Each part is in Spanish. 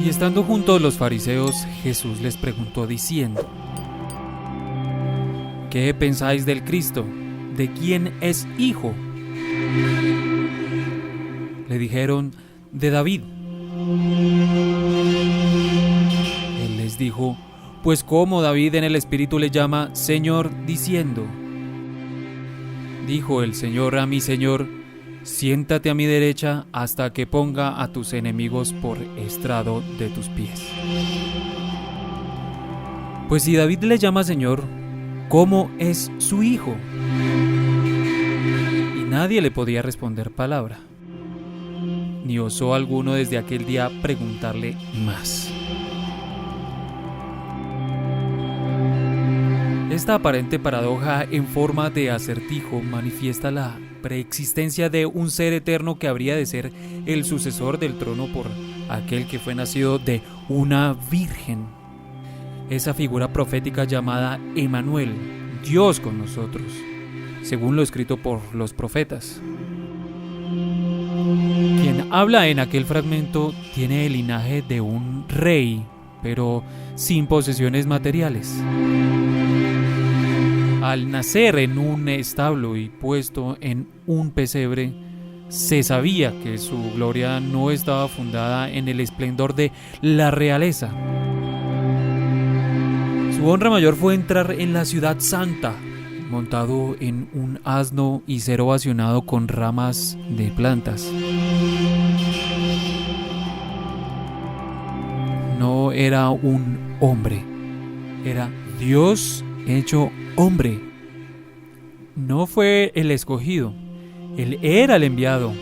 Y estando juntos los fariseos, Jesús les preguntó diciendo: ¿qué pensáis del Cristo? ¿De quién es hijo? Le dijeron: de David. Él les dijo: pues cómo David en el Espíritu le llama Señor, diciendo: dijo el Señor a mi Señor, siéntate a mi derecha hasta que ponga a tus enemigos por estrado de tus pies. Pues si David le llama Señor, ¿cómo es su hijo? Y nadie le podía responder palabra, ni osó alguno desde aquel día preguntarle más. Esta aparente paradoja en forma de acertijo manifiesta la preexistencia de un ser eterno que habría de ser el sucesor del trono por aquel que fue nacido de una virgen. Esa figura profética llamada Emmanuel, Dios con nosotros, según lo escrito por los profetas. Quien habla en aquel fragmento tiene el linaje de un rey, pero sin posesiones materiales. Al nacer en un establo y puesto en un pesebre, se sabía que su gloria no estaba fundada en el esplendor de la realeza. Su honra mayor fue entrar en la ciudad santa, montado en un asno y ser ovacionado con ramas de plantas. No era un hombre, era Dios hecho hombre. No fue el escogido, él era el enviado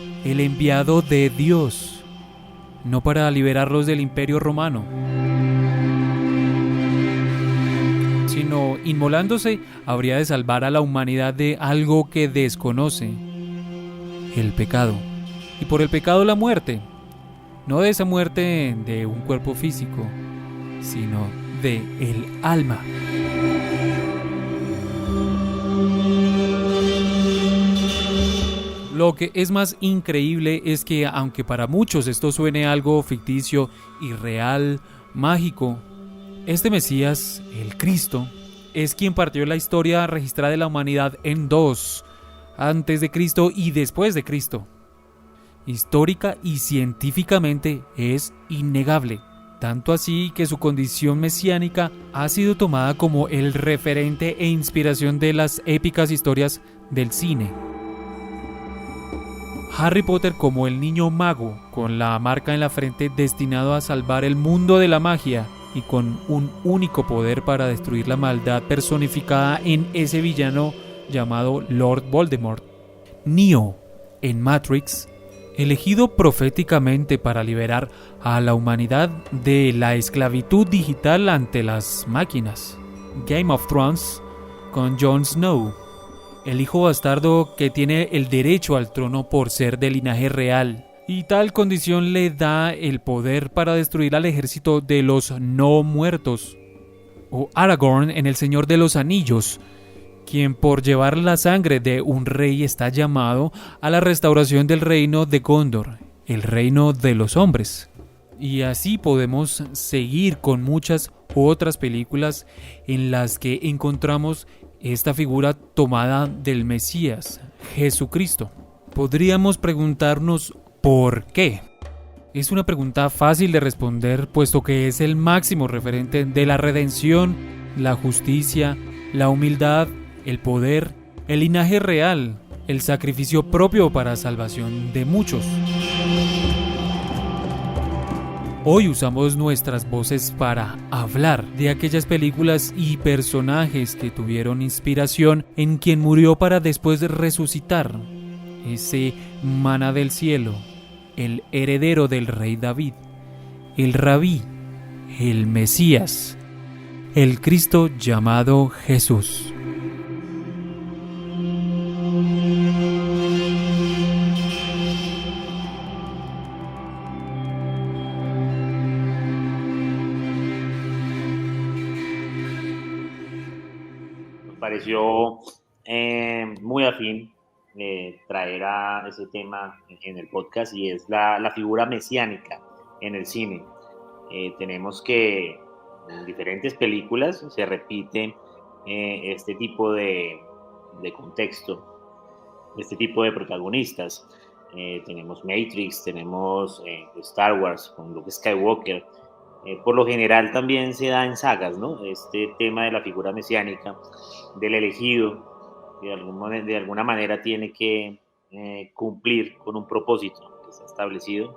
de Dios, no para liberarlos del imperio romano, sino inmolándose habría de salvar a la humanidad de algo que desconoce: el pecado, y por el pecado la muerte, no de esa muerte de un cuerpo físico, sino de el alma. Lo que es más increíble es que, aunque para muchos esto suene algo ficticio, irreal, mágico, este Mesías, el Cristo, es quien partió la historia registrada de la humanidad en dos: antes de Cristo y después de Cristo. Histórica y científicamente es innegable, tanto así que su condición mesiánica ha sido tomada como el referente e inspiración de las épicas historias del cine. Harry Potter como el niño mago, con la marca en la frente destinado a salvar el mundo de la magia y con un único poder para destruir la maldad personificada en ese villano llamado Lord Voldemort. Neo en Matrix, elegido proféticamente para liberar a la humanidad de la esclavitud digital ante las máquinas. Game of Thrones con Jon Snow, el hijo bastardo que tiene el derecho al trono por ser de linaje real, y tal condición le da el poder para destruir al ejército de los no muertos. O Aragorn en El Señor de los Anillos, quien por llevar la sangre de un rey está llamado a la restauración del reino de Gondor, el reino de los hombres. Y así podemos seguir con muchas otras películas en las que encontramos esta figura tomada del Mesías, Jesucristo. Podríamos preguntarnos ¿por qué? Es una pregunta fácil de responder, puesto que es el máximo referente de la redención, la justicia, la humildad, el poder, el linaje real, el sacrificio propio para salvación de muchos. Hoy usamos nuestras voces para hablar de aquellas películas y personajes que tuvieron inspiración en quien murió para después resucitar, ese maná del cielo, el heredero del rey David, el Rabí, el Mesías, el Cristo llamado Jesús. Pareció muy afín traer a ese tema en el podcast, y es la figura mesiánica en el cine. Tenemos que en diferentes películas se repite este tipo de contexto, este tipo de protagonistas. Tenemos Matrix, tenemos Star Wars con Luke Skywalker. Por lo general también se da en sagas, ¿no? Este tema de la figura mesiánica, del elegido, que de alguna manera tiene que cumplir con un propósito que está establecido.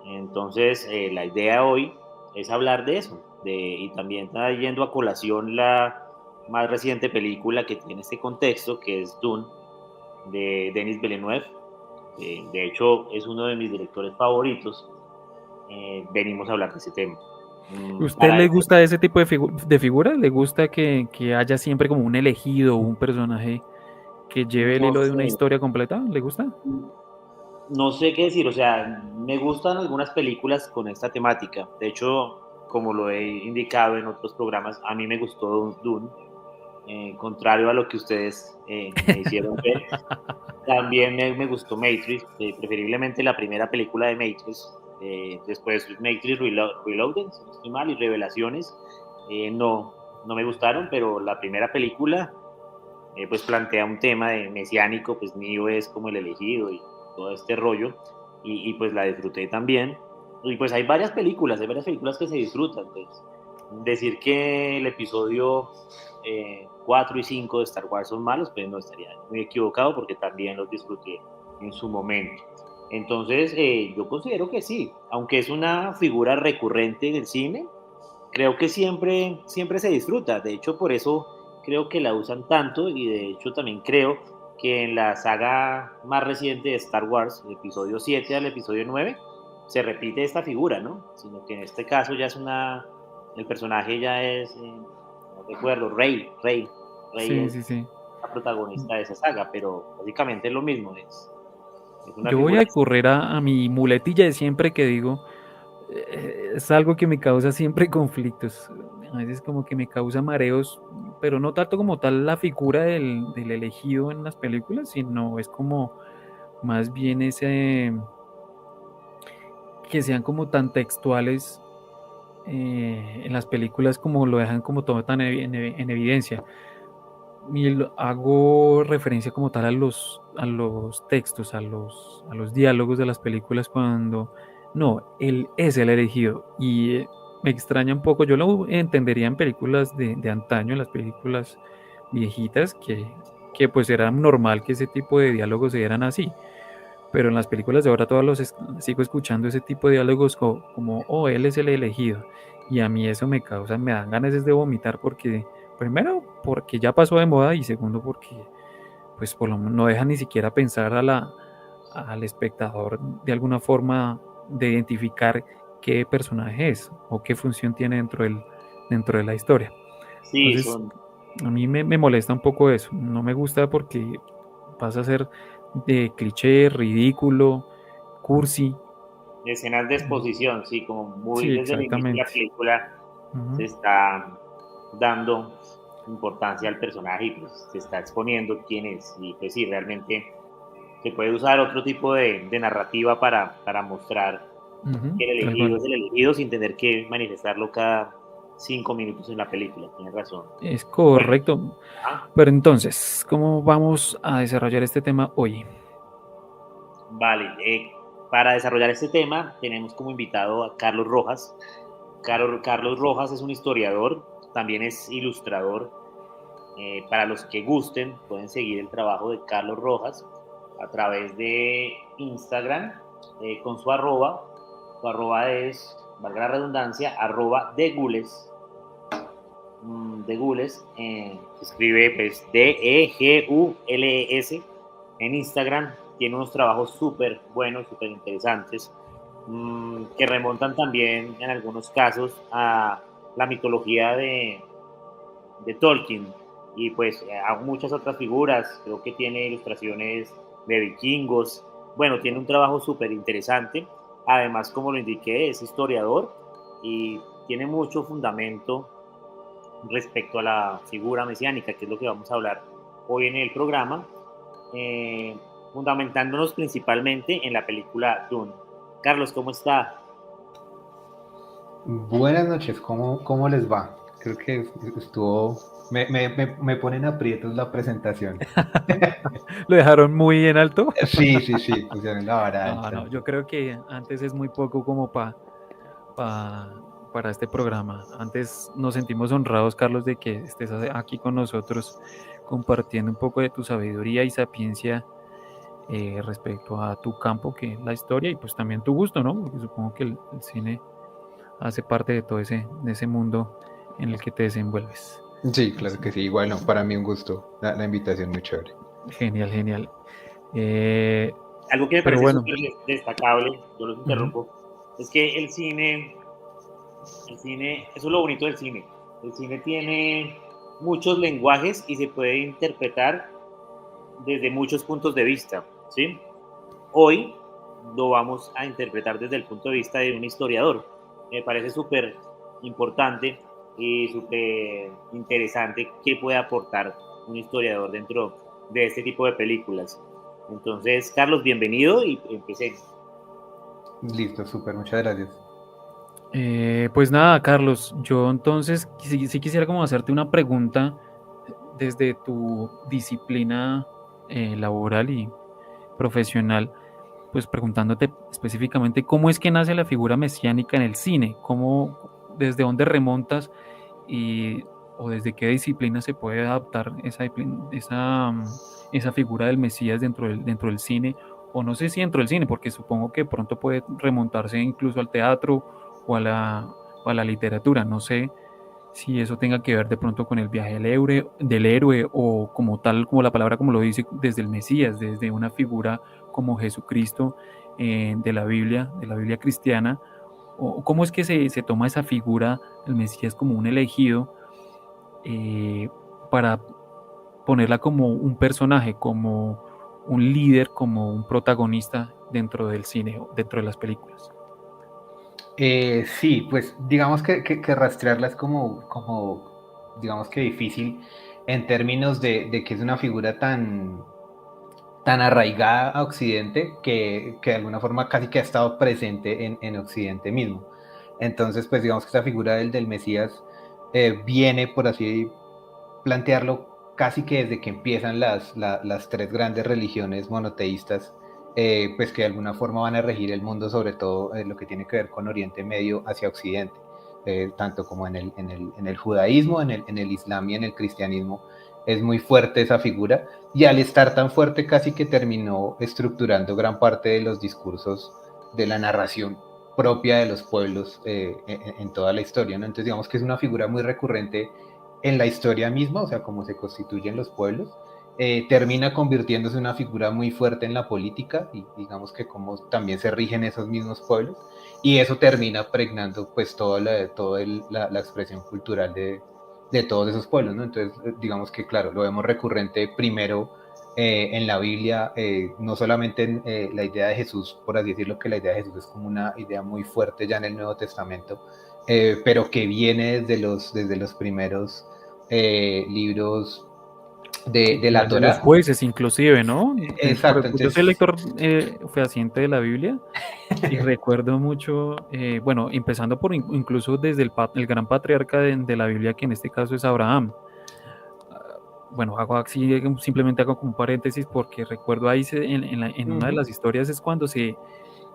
Entonces, la idea hoy es hablar de eso, y también está yendo a colación la más reciente película que tiene este contexto, que es Dune, de Denis Villeneuve. De hecho, es uno de mis directores favoritos. Venimos a hablar de ese tema. ¿Usted Para le eso, gusta ese tipo de figuras? ¿Le gusta que haya siempre como un elegido, un personaje que lleve el no hilo de una sé, historia completa? ¿Le gusta? no sé qué decir, o sea, me gustan algunas películas con esta temática. De hecho, como lo he indicado en otros programas, a mí me gustó Dune, contrario a lo que ustedes me hicieron ver. También me gustó Matrix, preferiblemente la primera película de Matrix. Después Matrix Reloaded, si no estoy mal, y Revelaciones. No me gustaron, pero la primera película pues plantea un tema de mesiánico, pues Neo es como el elegido y todo este rollo, pues la disfruté también. Y pues hay varias películas que se disfrutan. Pues decir que el episodio 4 y 5 de Star Wars son malos, pues no estaría muy equivocado porque también los disfruté en su momento. Entonces, yo considero que sí, aunque es una figura recurrente en el cine, creo que siempre se disfruta. De hecho, por eso creo que la usan tanto, y de hecho también creo que en la saga más reciente de Star Wars, el episodio 7 al episodio 9 se repite esta figura, ¿no? Sino que en este caso ya es el personaje ya es, no recuerdo, Rey Sí, es sí, sí. la protagonista de esa saga, pero básicamente es lo mismo, es una Yo voy figura. a recurrir a mi muletilla de siempre que digo, es algo que me causa siempre conflictos. A veces como que me causa mareos, pero no tanto como tal la figura del elegido en las películas, sino es como más bien ese que sean como tan textuales en las películas como lo dejan como todo tan en evidencia. Y hago referencia como tal a los textos, a los diálogos de las películas cuando no, él es el elegido. Y me extraña un poco, yo lo entendería en películas de antaño, en las películas viejitas, que pues era normal que ese tipo de diálogos se dieran así. Pero en las películas de ahora todos sigo escuchando ese tipo de diálogos como, oh, él es el elegido. Y a mí eso me dan ganas de vomitar porque, primero, porque ya pasó de moda y segundo, porque pues no deja ni siquiera pensar al espectador de alguna forma de identificar qué personaje es o qué función tiene dentro de la historia. Sí, Entonces, a mí me molesta un poco eso. No me gusta porque pasa a ser de cliché, ridículo, cursi. escenas de exposición, sí, como muy Sí, desde el inicio de la exactamente. película se Ujú. está dando importancia al personaje y pues se está exponiendo quién es. Y pues sí, realmente se puede usar otro tipo de narrativa para mostrar Ujú, que el tal elegido cual. es el elegido sin tener que manifestarlo cada 5 minutos en la película. Tienes razón. Es Bueno, correcto. ajá, Pero entonces, ¿cómo vamos a desarrollar este tema hoy? vale. Para desarrollar este tema tenemos como invitado a Carlos Rojas. Carlos Rojas es un historiador, también es ilustrador. Para los que gusten, pueden seguir el trabajo de Carlos Rojas a través de Instagram con su arroba. Su arroba es, valga la redundancia, arroba de Gules. De Gules, se escribe pues Degules en Instagram. Tiene unos trabajos súper buenos, súper interesantes, que remontan también en algunos casos a la mitología de Tolkien y pues a muchas otras figuras. Creo que tiene ilustraciones de vikingos. Bueno, tiene un trabajo súper interesante. Además, como lo indiqué, es historiador y tiene mucho fundamento respecto a la figura mesiánica, que es lo que vamos a hablar hoy en el programa, eh, fundamentándonos principalmente en la película Dune. Carlos, ¿cómo está? Buenas noches, ¿cómo les va? Creo que estuvo... Me ponen aprietos la presentación. ¿Lo dejaron muy en alto? Sí, pusieron la vara No, alta. no, yo creo que antes es muy poco como para este programa. Antes nos sentimos honrados, Carlos, de que estés aquí con nosotros compartiendo un poco de tu sabiduría y sapiencia respecto a tu campo, que es la historia, y pues también tu gusto, ¿no? Porque supongo que el cine hace parte de todo de ese mundo en el que te desenvuelves. Sí, claro Así, que sí. Bueno, para mí un gusto. La invitación muy chévere. genial, genial. Eh, Algo que me pero parece bueno, súper destacable, yo los ujú. interrumpo, es que el cine, eso es lo bonito del cine. El cine tiene muchos lenguajes y se puede interpretar desde muchos puntos de vista, ¿sí? Hoy lo vamos a interpretar desde el punto de vista de un historiador. Me parece súper importante y súper interesante qué puede aportar un historiador dentro de este tipo de películas. Entonces, Carlos, bienvenido y empecemos. Listo, súper, muchas gracias. Pues nada, Carlos, yo entonces sí quisiera como hacerte una pregunta desde tu disciplina laboral y profesional, pues preguntándote específicamente cómo es que nace la figura mesiánica en el cine, desde dónde remontas y, o desde qué disciplina se puede adaptar esa figura del Mesías dentro del cine, o no sé si dentro del cine, porque supongo que pronto puede remontarse incluso al teatro o a la literatura, no sé si eso tenga que ver de pronto con el viaje del héroe o como tal, como la palabra como lo dice, desde el Mesías, desde una figura como Jesucristo de la Biblia cristiana, o cómo es que se toma esa figura del Mesías como un elegido eh, para ponerla como un personaje, como un líder, como un protagonista dentro del cine, o dentro de las películas. Sí, pues digamos que rastrearla es digamos que difícil en términos de que es una figura tan arraigada a Occidente que de alguna forma casi que ha estado presente en Occidente mismo. Entonces, pues digamos que esta figura del Mesías viene, por así plantearlo, casi que desde que empiezan las tres grandes religiones monoteístas, pues que de alguna forma van a regir el mundo, sobre todo lo que tiene que ver con Oriente Medio hacia Occidente, tanto como en el judaísmo, en el islam y en el cristianismo. Es muy fuerte esa figura y al estar tan fuerte casi que terminó estructurando gran parte de los discursos de la narración propia de los pueblos en toda la historia, ¿no? Entonces digamos que es una figura muy recurrente en la historia misma, o sea, cómo se constituyen los pueblos, termina convirtiéndose en una figura muy fuerte en la política y digamos que cómo también se rigen esos mismos pueblos y eso termina pregnando pues toda la expresión cultural de todos esos pueblos, ¿no? Entonces digamos que claro, lo vemos recurrente primero en la Biblia, no solamente en la idea de Jesús, por así decirlo, que la idea de Jesús es como una idea muy fuerte ya en el Nuevo Testamento, pero que viene desde los primeros libros de la De los Torá. jueces, inclusive, ¿no? Exacto, Yo soy entonces, lector fehaciente de la Biblia y recuerdo mucho, bueno, empezando por incluso desde el gran patriarca de la Biblia, que en este caso es Abraham. Bueno, hago así, simplemente hago como un paréntesis porque recuerdo ahí en una de las historias es cuando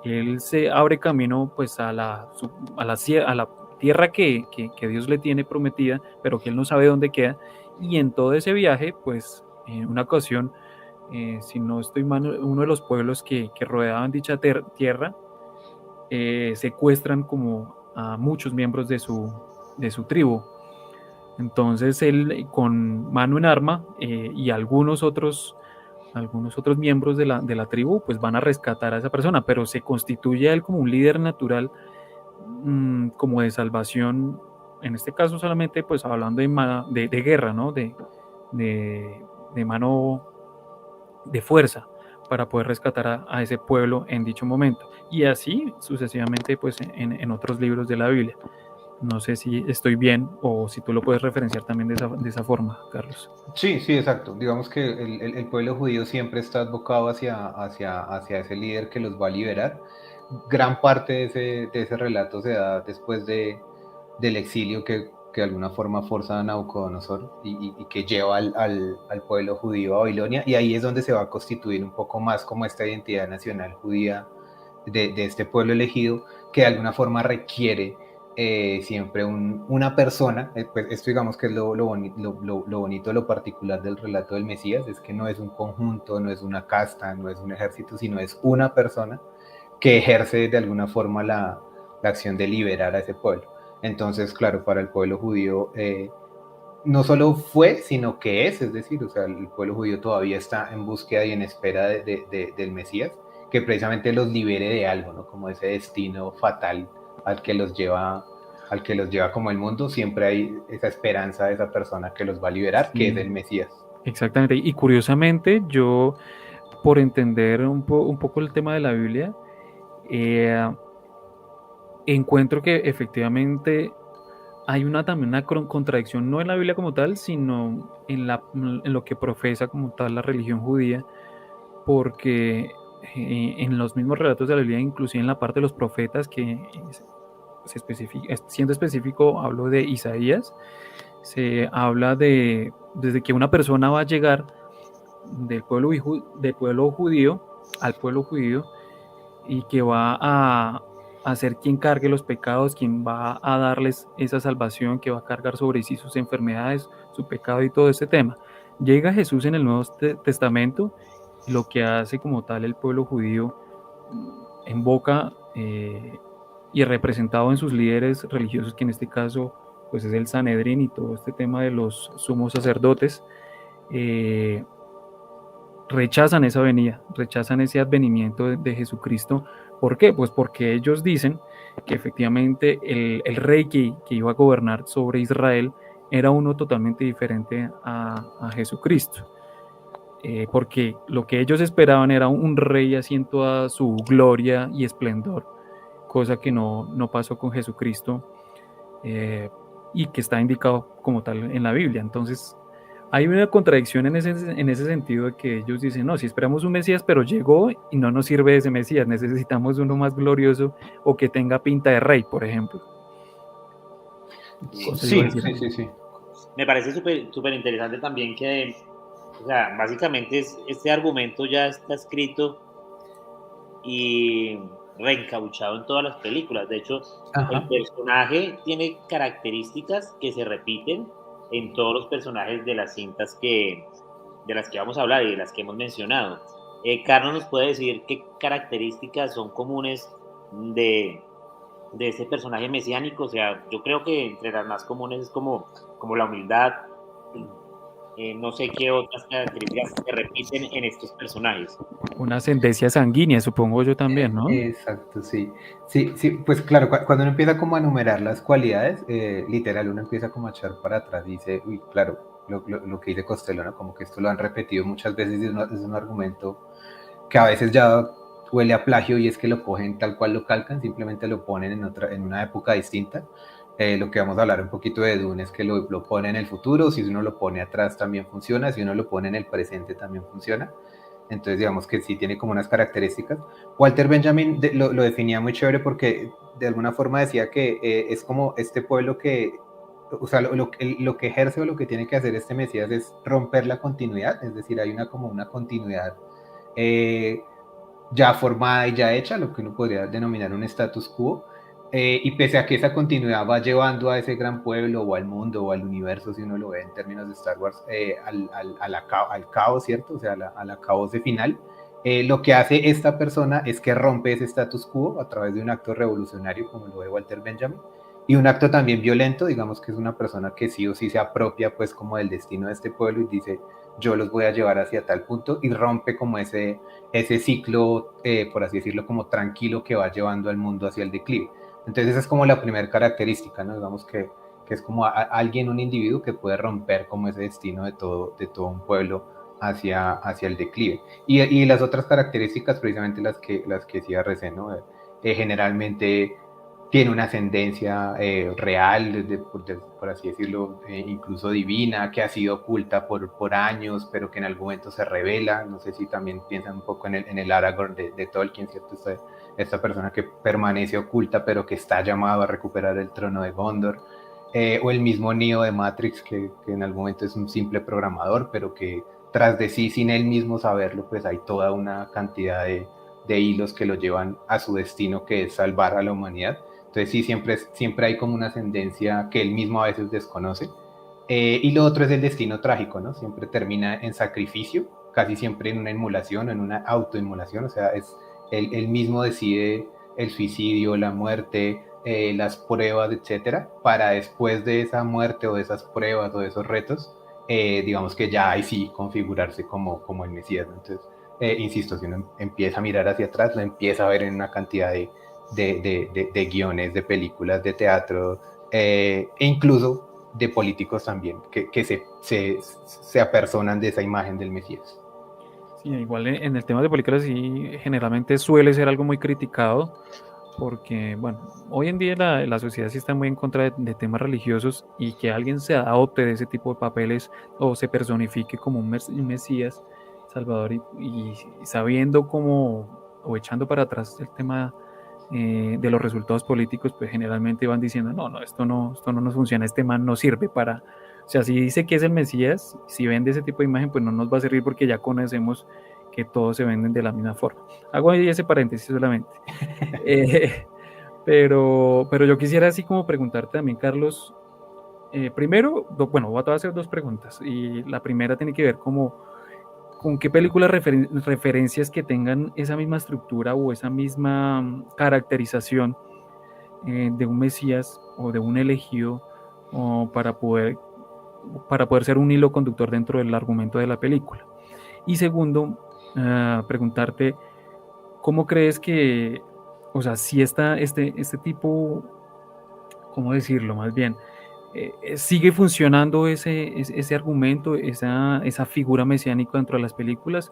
él se abre camino pues a la tierra que Dios le tiene prometida, pero que él no sabe dónde queda. Y en todo ese viaje, pues en una ocasión, si no estoy mal, uno de los pueblos que rodeaban dicha tierra secuestran como a muchos miembros de su tribu. Entonces él con mano en arma y algunos otros miembros de la tribu pues van a rescatar a esa persona, pero se constituye él como un líder natural, como de salvación, en este caso solamente pues hablando de guerra, ¿no? De mano de fuerza para poder rescatar a ese pueblo en dicho momento. Y así sucesivamente pues en otros libros de la Biblia. No sé si estoy bien o si tú lo puedes referenciar también de esa forma, Carlos. sí, exacto. Digamos que el pueblo judío siempre está advocado hacia ese líder que los va a liberar. gran parte de ese relato se da después del exilio que de alguna forma forza a Nabucodonosor y que lleva al pueblo judío a Babilonia, y ahí es donde se va a constituir un poco más como esta identidad nacional judía de este pueblo elegido, que de alguna forma requiere siempre una persona, pues esto digamos que es lo bonito, lo particular del relato del Mesías, es que no es un conjunto, no es una casta, no es un ejército, sino es una persona que ejerce de alguna forma la acción de liberar a ese pueblo. Entonces, claro, para el pueblo judío no solo fue, sino que es decir, o sea, el pueblo judío todavía está en búsqueda y en espera del Mesías, que precisamente los libere de algo, ¿no? Como ese destino fatal al que los lleva como el mundo, siempre hay esa esperanza de esa persona que los va a liberar, Sí, que es el Mesías. exactamente. Y curiosamente, yo, por entender un poco el tema de la Biblia, eh, encuentro que efectivamente hay también una contradicción, no en la Biblia como tal, sino en lo que profesa como tal la religión judía, porque en los mismos relatos de la Biblia, inclusive en la parte de los profetas, siendo específico, hablo de Isaías, se habla desde que una persona va a llegar del pueblo judío al pueblo judío y que va a ser quien cargue los pecados, quien va a darles esa salvación, que va a cargar sobre sí sus enfermedades, su pecado y todo este tema. Llega Jesús en el Nuevo Testamento, lo que hace como tal el pueblo judío en boca y representado en sus líderes religiosos, que en este caso pues es el Sanedrín y todo este tema de los sumos sacerdotes, eh, rechazan esa venida, rechazan ese advenimiento de Jesucristo. ¿Por qué? Pues porque ellos dicen que efectivamente el rey que iba a gobernar sobre Israel era uno totalmente diferente a Jesucristo. Porque lo que ellos esperaban era un rey así en toda su gloria y esplendor, cosa que no pasó con Jesucristo, y que está indicado como tal en la Biblia. Entonces, hay una contradicción en ese sentido de que ellos dicen, no, si esperamos un Mesías, pero llegó y no nos sirve ese Mesías, necesitamos uno más glorioso o que tenga pinta de rey, por ejemplo. Cosa iba a Sí, decir. sí, sí, sí. Me parece súper interesante también que, o sea, básicamente este argumento ya está escrito y reencauchado en todas las películas. De hecho, el Ajá. personaje tiene características que se repiten en todos los personajes de las cintas de las que vamos a hablar y de las que hemos mencionado. Carlos nos puede decir qué características son comunes de este personaje mesiánico. O sea, yo creo que entre las más comunes es como la humildad. No sé qué otras características se repiten en estos personajes. Una ascendencia sanguínea, supongo yo también, ¿no? Exacto, sí. Sí, sí, pues claro, cuando uno empieza como a enumerar las cualidades, literal, uno empieza como a echar para atrás y dice, uy, claro, lo que dice Costello, ¿no? Como que esto lo han repetido muchas veces y es un argumento que a veces ya huele a plagio, y es que lo cogen tal cual lo calcan, simplemente lo ponen en una época distinta. Lo que vamos a hablar un poquito de Dune es que lo pone en el futuro, si uno lo pone atrás también funciona, si uno lo pone en el presente también funciona. Entonces digamos que sí tiene como unas características. Walter Benjamin lo definía muy chévere porque de alguna forma decía que es como este pueblo que, o sea, lo que ejerce o lo que tiene que hacer este Mesías es romper la continuidad, es decir, hay como una continuidad eh, ya formada y ya hecha, lo que uno podría denominar un status quo, y pese a que esa continuidad va llevando a ese gran pueblo o al mundo o al universo, si uno lo ve en términos de Star Wars, al caos, ¿cierto? O sea, a la caos de final, lo que hace esta persona es que rompe ese status quo a través de un acto revolucionario, como lo ve Walter Benjamin, y un acto también violento, digamos que es una persona que sí o sí se apropia pues como del destino de este pueblo y dice, yo los voy a llevar hacia tal punto, y rompe como ese ciclo, por así decirlo, como tranquilo que va llevando al mundo hacia el declive. Entonces esa es como la primera característica, ¿no? Digamos que es como alguien, un individuo que puede romper como ese destino de todo un pueblo hacia el declive. Y las otras características, precisamente las que decía recién, ¿no? Generalmente tiene una ascendencia real, por así decirlo, incluso divina, que ha sido oculta por años, pero que en algún momento se revela. No sé si también piensan un poco en el Aragorn de Tolkien, ¿cierto? esta persona que permanece oculta pero que está llamado a recuperar el trono de Gondor, o el mismo Neo de Matrix que en algún momento es un simple programador, pero que tras de sí, sin él mismo saberlo, pues hay toda una cantidad de hilos que lo llevan a su destino, que es salvar a la humanidad. Entonces sí, siempre hay como una ascendencia que él mismo a veces desconoce. Y lo otro es el destino trágico, ¿no? Siempre termina en sacrificio, casi siempre en una inmolación, en una autoinmolación, o sea, él mismo decide el suicidio, la muerte, las pruebas, etcétera, para después de esa muerte o de esas pruebas o de esos retos, digamos que ya ahí sí configurarse como el Mesías, ¿no? Entonces, insisto, si uno empieza a mirar hacia atrás, lo empieza a ver en una cantidad de guiones, de películas, de teatro, e incluso de políticos también, que se apersonan de esa imagen del Mesías. Sí, igual en el tema de películas sí generalmente suele ser algo muy criticado porque, bueno, hoy en día la sociedad sí está muy en contra de temas religiosos y que alguien se adopte de ese tipo de papeles o se personifique como un Mesías Salvador y sabiendo cómo o echando para atrás el tema de los resultados políticos, pues generalmente van diciendo, no, esto no nos funciona, este man no sirve para, o sea, si dice que es el Mesías, si vende ese tipo de imagen, pues no nos va a servir porque ya conocemos que todos se venden de la misma forma. Hago ahí ese paréntesis solamente. Eh, pero yo quisiera así como preguntarte también, Carlos, primero, bueno, voy a hacer dos preguntas y la primera tiene que ver como con qué películas referencias que tengan esa misma estructura o esa misma caracterización de un Mesías o de un elegido o para poder ser un hilo conductor dentro del argumento de la película. Y segundo, preguntarte, ¿cómo crees que, o sea, si este tipo, ¿cómo decirlo? Más bien, ¿sigue funcionando ese argumento, esa figura mesiánica dentro de las películas?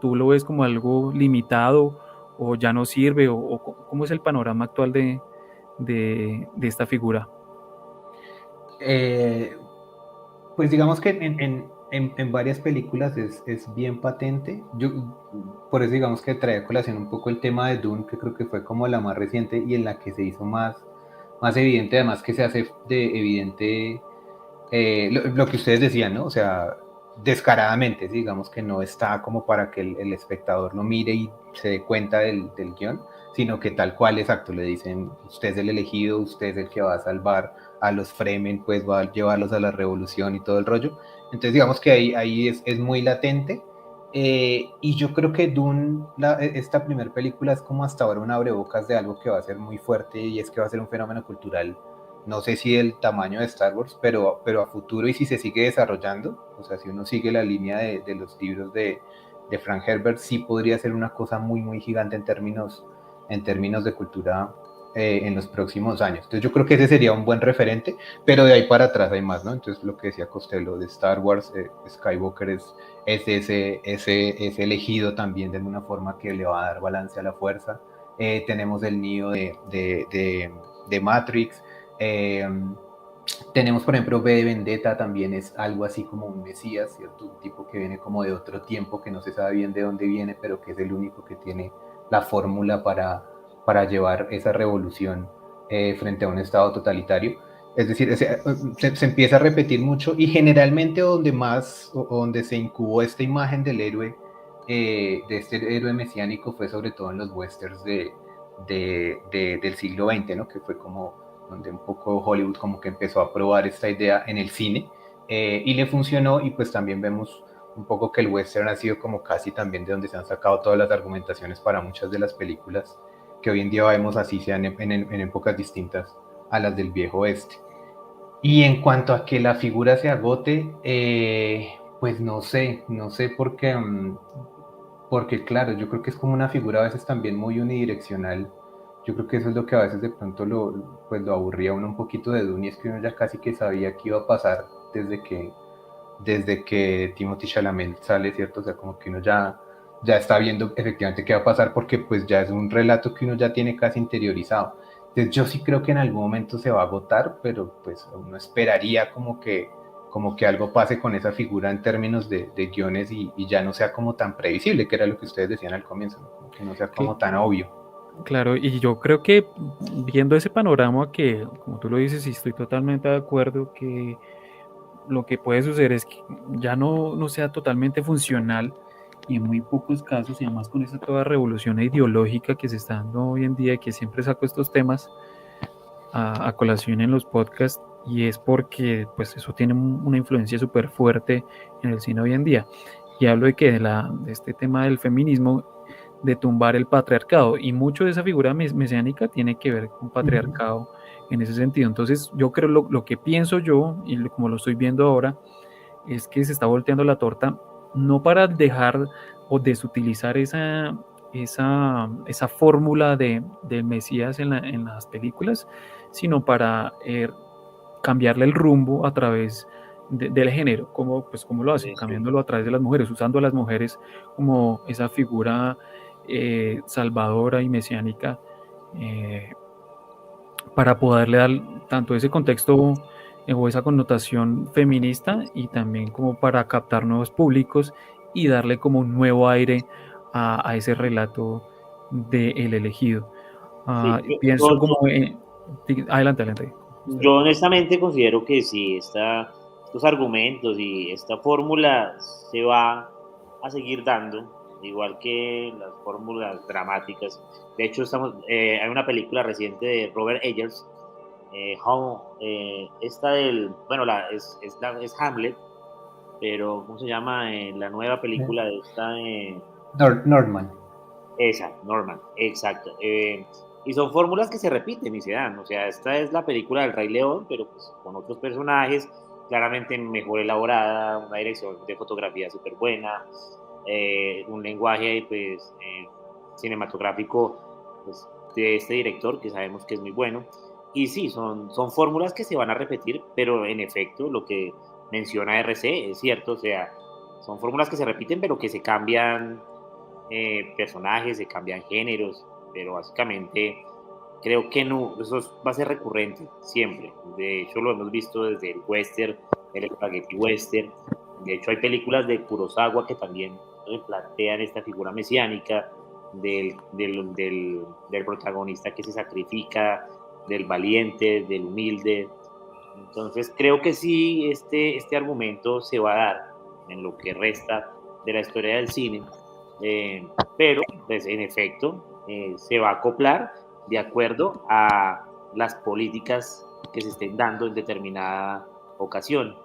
¿Tú lo ves como algo limitado o ya no sirve? ¿O cómo es el panorama actual de esta figura? Eh, pues digamos que en varias películas es bien patente. Por eso digamos que trae a colación un poco el tema de Dune, que creo que fue como la más reciente y en la que se hizo más evidente, además que se hace de evidente lo que ustedes decían, ¿no? O sea, descaradamente, ¿sí? Digamos que no está como para que el espectador lo mire y se dé cuenta del guión, sino que tal cual, exacto, le dicen, usted es el elegido, usted es el que va a salvar a los Fremen, pues va a llevarlos a la revolución y todo el rollo. Entonces, digamos que ahí es muy latente. Y yo creo que Dune, esta primera película es como hasta ahora un abrebocas de algo que va a ser muy fuerte y es que va a ser un fenómeno cultural, no sé si del tamaño de Star Wars, pero a futuro y si se sigue desarrollando, o sea, si uno sigue la línea de los libros de Frank Herbert, sí podría ser una cosa muy, muy gigante en términos de cultura en los próximos años. Entonces yo creo que ese sería un buen referente, pero de ahí para atrás hay más, ¿no? Entonces lo que decía Costello de Star Wars, Skywalker es ese elegido también de alguna forma que le va a dar balance a la fuerza. Tenemos el Neo de Matrix. Eh, Tenemos, por ejemplo, V de Vendetta, también es algo así como un Mesías, ¿cierto? Un tipo que viene como de otro tiempo, que no se sabe bien de dónde viene, pero que es el único que tiene la fórmula para llevar esa revolución frente a un Estado totalitario. Es decir, se empieza a repetir mucho y generalmente donde se incubó esta imagen del héroe, de este héroe mesiánico, fue sobre todo en los westerns del siglo XX, ¿no? Que fue como donde un poco Hollywood como que empezó a probar esta idea en el cine, y le funcionó, y pues también vemos un poco que el western ha sido como casi también de donde se han sacado todas las argumentaciones para muchas de las películas que hoy en día vemos, así sean en épocas distintas a las del viejo oeste. Y en cuanto a que la figura se agote, pues no sé porque claro, yo creo que es como una figura a veces también muy unidireccional. Yo creo que eso es lo que a veces de pronto pues lo aburría a uno un poquito de Dune, y es que uno ya casi que sabía qué iba a pasar desde que Timothée Chalamet sale, ¿cierto? O sea, como que uno ya está viendo efectivamente qué va a pasar, porque pues ya es un relato que uno ya tiene casi interiorizado. Entonces yo sí creo que en algún momento se va a agotar, pero pues uno esperaría como que algo pase con esa figura en términos de guiones, y ya no sea como tan previsible, que era lo que ustedes decían al comienzo, ¿no? Como que no sea como tan obvio. Claro, y yo creo que viendo ese panorama que, como tú lo dices, y estoy totalmente de acuerdo, que lo que puede suceder es que ya no sea totalmente funcional y en muy pocos casos, y además con esa toda revolución ideológica que se está dando hoy en día, que siempre saco estos temas a colación en los podcasts, y es porque pues eso tiene una influencia súper fuerte en el cine hoy en día. Y hablo de que de este tema del feminismo, de tumbar el patriarcado, y mucho de esa figura mesiánica tiene que ver con patriarcado en ese sentido. Entonces yo creo lo que pienso yo, y como lo estoy viendo ahora, es que se está volteando la torta, no para dejar o desutilizar esa fórmula del Mesías en las películas, sino para cambiarle el rumbo a través del género, como lo hacen, Sí. cambiándolo a través de las mujeres, usando a las mujeres como esa figura salvadora y mesiánica, eh, para poderle dar tanto ese contexto o esa connotación feminista, y también como para captar nuevos públicos y darle como un nuevo aire a ese relato de El Elegido. Sí, Pienso como... adelante, adelante. yo honestamente considero que si estos argumentos y esta fórmula se va a seguir dando, igual que las fórmulas dramáticas. De hecho, hay una película reciente de Robert Eggers, esta bueno, es Hamlet, pero ¿cómo se llama? La nueva película de esta, Norman. esa, Norman, exacto. Y son fórmulas que se repiten y se dan. O sea, esta es la película del Rey León, pero pues con otros personajes, claramente mejor elaborada, una dirección de fotografía súper buena, un lenguaje pues cinematográfico pues, de este director que sabemos que es muy bueno. Y sí, son fórmulas que se van a repetir, pero en efecto lo que menciona RC es cierto, o sea, son fórmulas que se repiten, pero que se cambian personajes, se cambian géneros, pero básicamente creo que no, eso va a ser recurrente siempre. De hecho, lo hemos visto desde el western, el spaghetti western. De hecho, hay películas de Kurosawa que también replantean esta figura mesiánica del protagonista que se sacrifica, del valiente, del humilde. Entonces, creo que sí, este argumento se va a dar en lo que resta de la historia del cine, pero pues en efecto se va a acoplar de acuerdo a las políticas que se estén dando en determinada ocasión.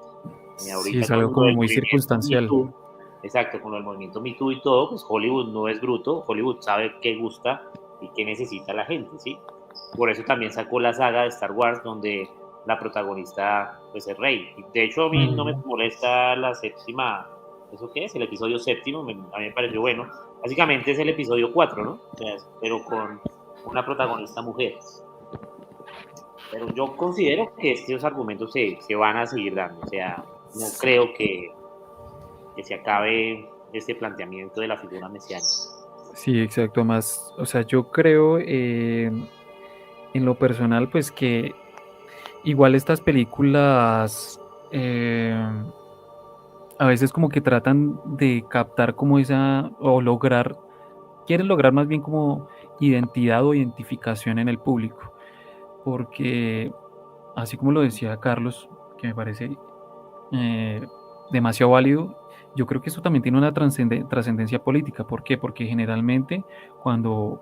Sí, Ahorita es con algo lo como del muy movimiento Me circunstancial. Too, exacto, con el movimiento Me Too y todo, pues Hollywood no es bruto, Hollywood sabe qué gusta y qué necesita la gente, ¿sí? Por eso también sacó la saga de Star Wars, donde la protagonista pues es Rey. De hecho, a mí no me molesta la séptima, ¿eso qué es? El episodio séptimo, a mí me pareció bueno. Básicamente es el episodio 4, ¿no? O sea, pero con una protagonista mujer. Pero yo considero que estos argumentos se van a seguir dando. O sea, no creo que se acabe este planteamiento de la figura mesiánica. Sí, exacto. Más, o sea, yo creo en lo personal, pues que igual estas películas eh, a veces como que tratan de captar como o lograr, quieren lograr más bien como identidad o identificación en el público. Porque, así como lo decía Carlos, que me parece eh, demasiado válido, yo creo que eso también tiene una trascendencia política. ¿Por qué? Porque generalmente cuando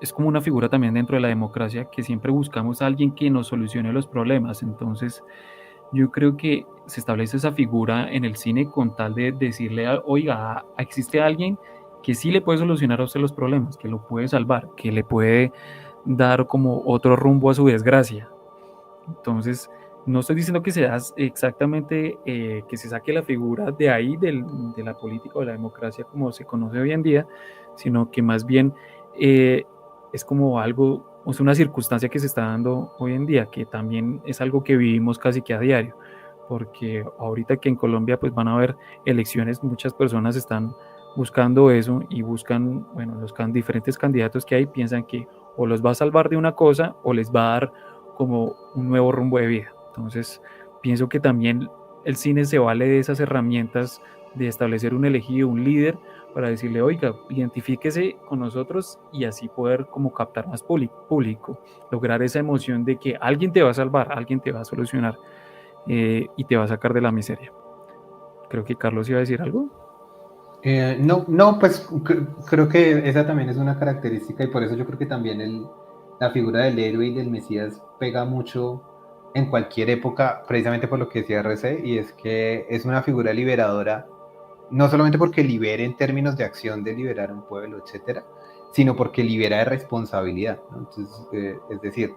es como una figura también dentro de la democracia, que siempre buscamos a alguien que nos solucione los problemas. Entonces, yo creo que se establece esa figura en el cine con tal de decirle, oiga, existe alguien que sí le puede solucionar a usted los problemas, que lo puede salvar, que le puede dar como otro rumbo a su desgracia. Entonces, no estoy diciendo que sea exactamente que se saque la figura de ahí de la política o de la democracia como se conoce hoy en día, sino que más bien eh, es como algo, es una circunstancia que se está dando hoy en día, que también es algo que vivimos casi que a diario, porque ahorita que en Colombia pues van a haber elecciones, muchas personas están buscando eso y buscan, bueno, los diferentes candidatos que hay piensan que o los va a salvar de una cosa o les va a dar como un nuevo rumbo de vida. Entonces, pienso que también el cine se vale de esas herramientas de establecer un elegido, un líder, para decirle, oiga, identifíquese con nosotros y así poder como captar más público, lograr esa emoción de que alguien te va a salvar, alguien te va a solucionar y te va a sacar de la miseria. Creo que Carlos iba a decir algo. No, pues creo que esa también es una característica y por eso yo creo que también la figura del héroe y del Mesías pega mucho en cualquier época, precisamente por lo que decía RC, y es que es una figura liberadora, no solamente porque libere en términos de acción de liberar a un pueblo, etcétera, sino porque libera de responsabilidad, ¿no? Entonces, es decir,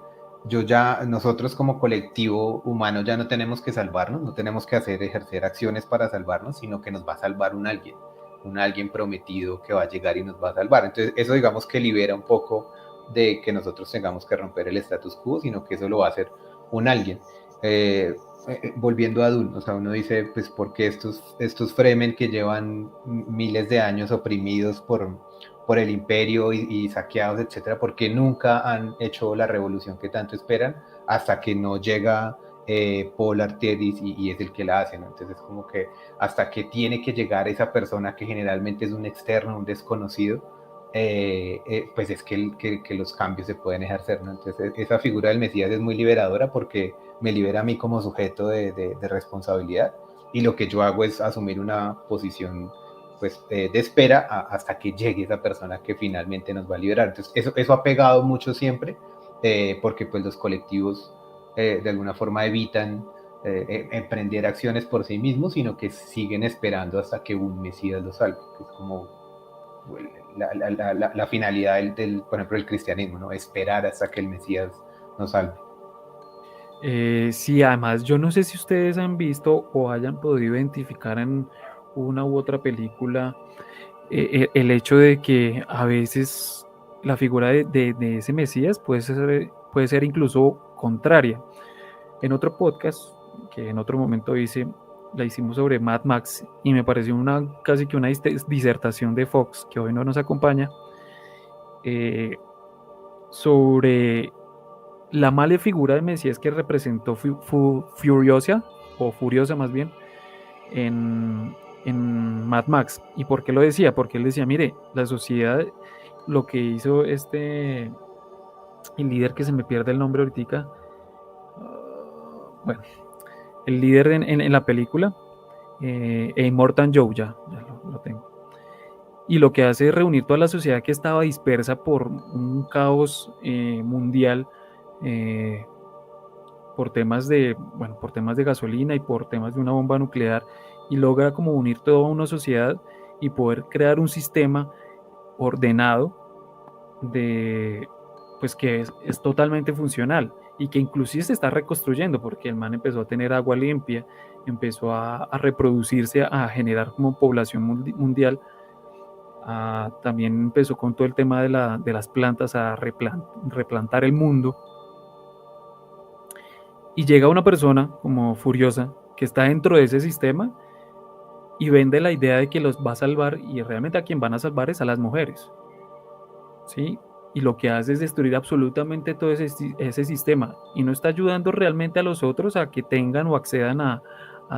nosotros como colectivo humano ya no tenemos que salvarnos, no tenemos que ejercer acciones para salvarnos, sino que nos va a salvar un alguien prometido que va a llegar y nos va a salvar. Entonces, eso digamos que libera un poco de que nosotros tengamos que romper el status quo, sino que eso lo va a hacer un alguien. Volviendo a Dune, o sea, uno dice, pues, ¿por qué estos Fremen que llevan miles de años oprimidos por el imperio y saqueados, etcétera, porque nunca han hecho la revolución que tanto esperan hasta que no llega Paul Atreides y es el que la hace, ¿no? Entonces, como que hasta que tiene que llegar esa persona que generalmente es un externo, un desconocido, pues es que los cambios se pueden ejercer, ¿no? Entonces, esa figura del Mesías es muy liberadora porque me libera a mí como sujeto de responsabilidad, y lo que yo hago es asumir una posición pues de espera hasta que llegue esa persona que finalmente nos va a liberar. Entonces eso ha pegado mucho siempre, porque pues los colectivos de alguna forma evitan emprender acciones por sí mismos, sino que siguen esperando hasta que un Mesías los salve, que es como la finalidad por ejemplo, del cristianismo, ¿no? Esperar hasta que el Mesías nos salve. Sí, además yo no sé si ustedes han visto o hayan podido identificar en una u otra película el hecho de que a veces la figura de ese Mesías puede ser incluso contraria. En otro podcast, que en otro momento la hicimos sobre Mad Max y me pareció casi que una disertación de Fox, que hoy no nos acompaña, sobre la mala figura de Mesías que representó Furiosa, o Furiosa más bien, en Mad Max. ¿Y por qué lo decía? Porque él decía, mire, la sociedad, lo que hizo el líder que se me pierde el nombre ahorita, bueno, el líder en la película, Immortan Joe, ya lo tengo. Y lo que hace es reunir toda la sociedad que estaba dispersa por un caos mundial, eh, por temas de gasolina y por temas de una bomba nuclear, y logra como unir toda una sociedad y poder crear un sistema ordenado de pues que es totalmente funcional y que inclusive se está reconstruyendo porque el man empezó a tener agua limpia, empezó a reproducirse, a generar como población mundial. También empezó con todo el tema de las plantas a replantar el mundo. Y llega una persona como Furiosa que está dentro de ese sistema y vende la idea de que los va a salvar, y realmente a quien van a salvar es a las mujeres, ¿sí? Y lo que hace es destruir absolutamente todo ese sistema y no está ayudando realmente a los otros a que tengan o accedan a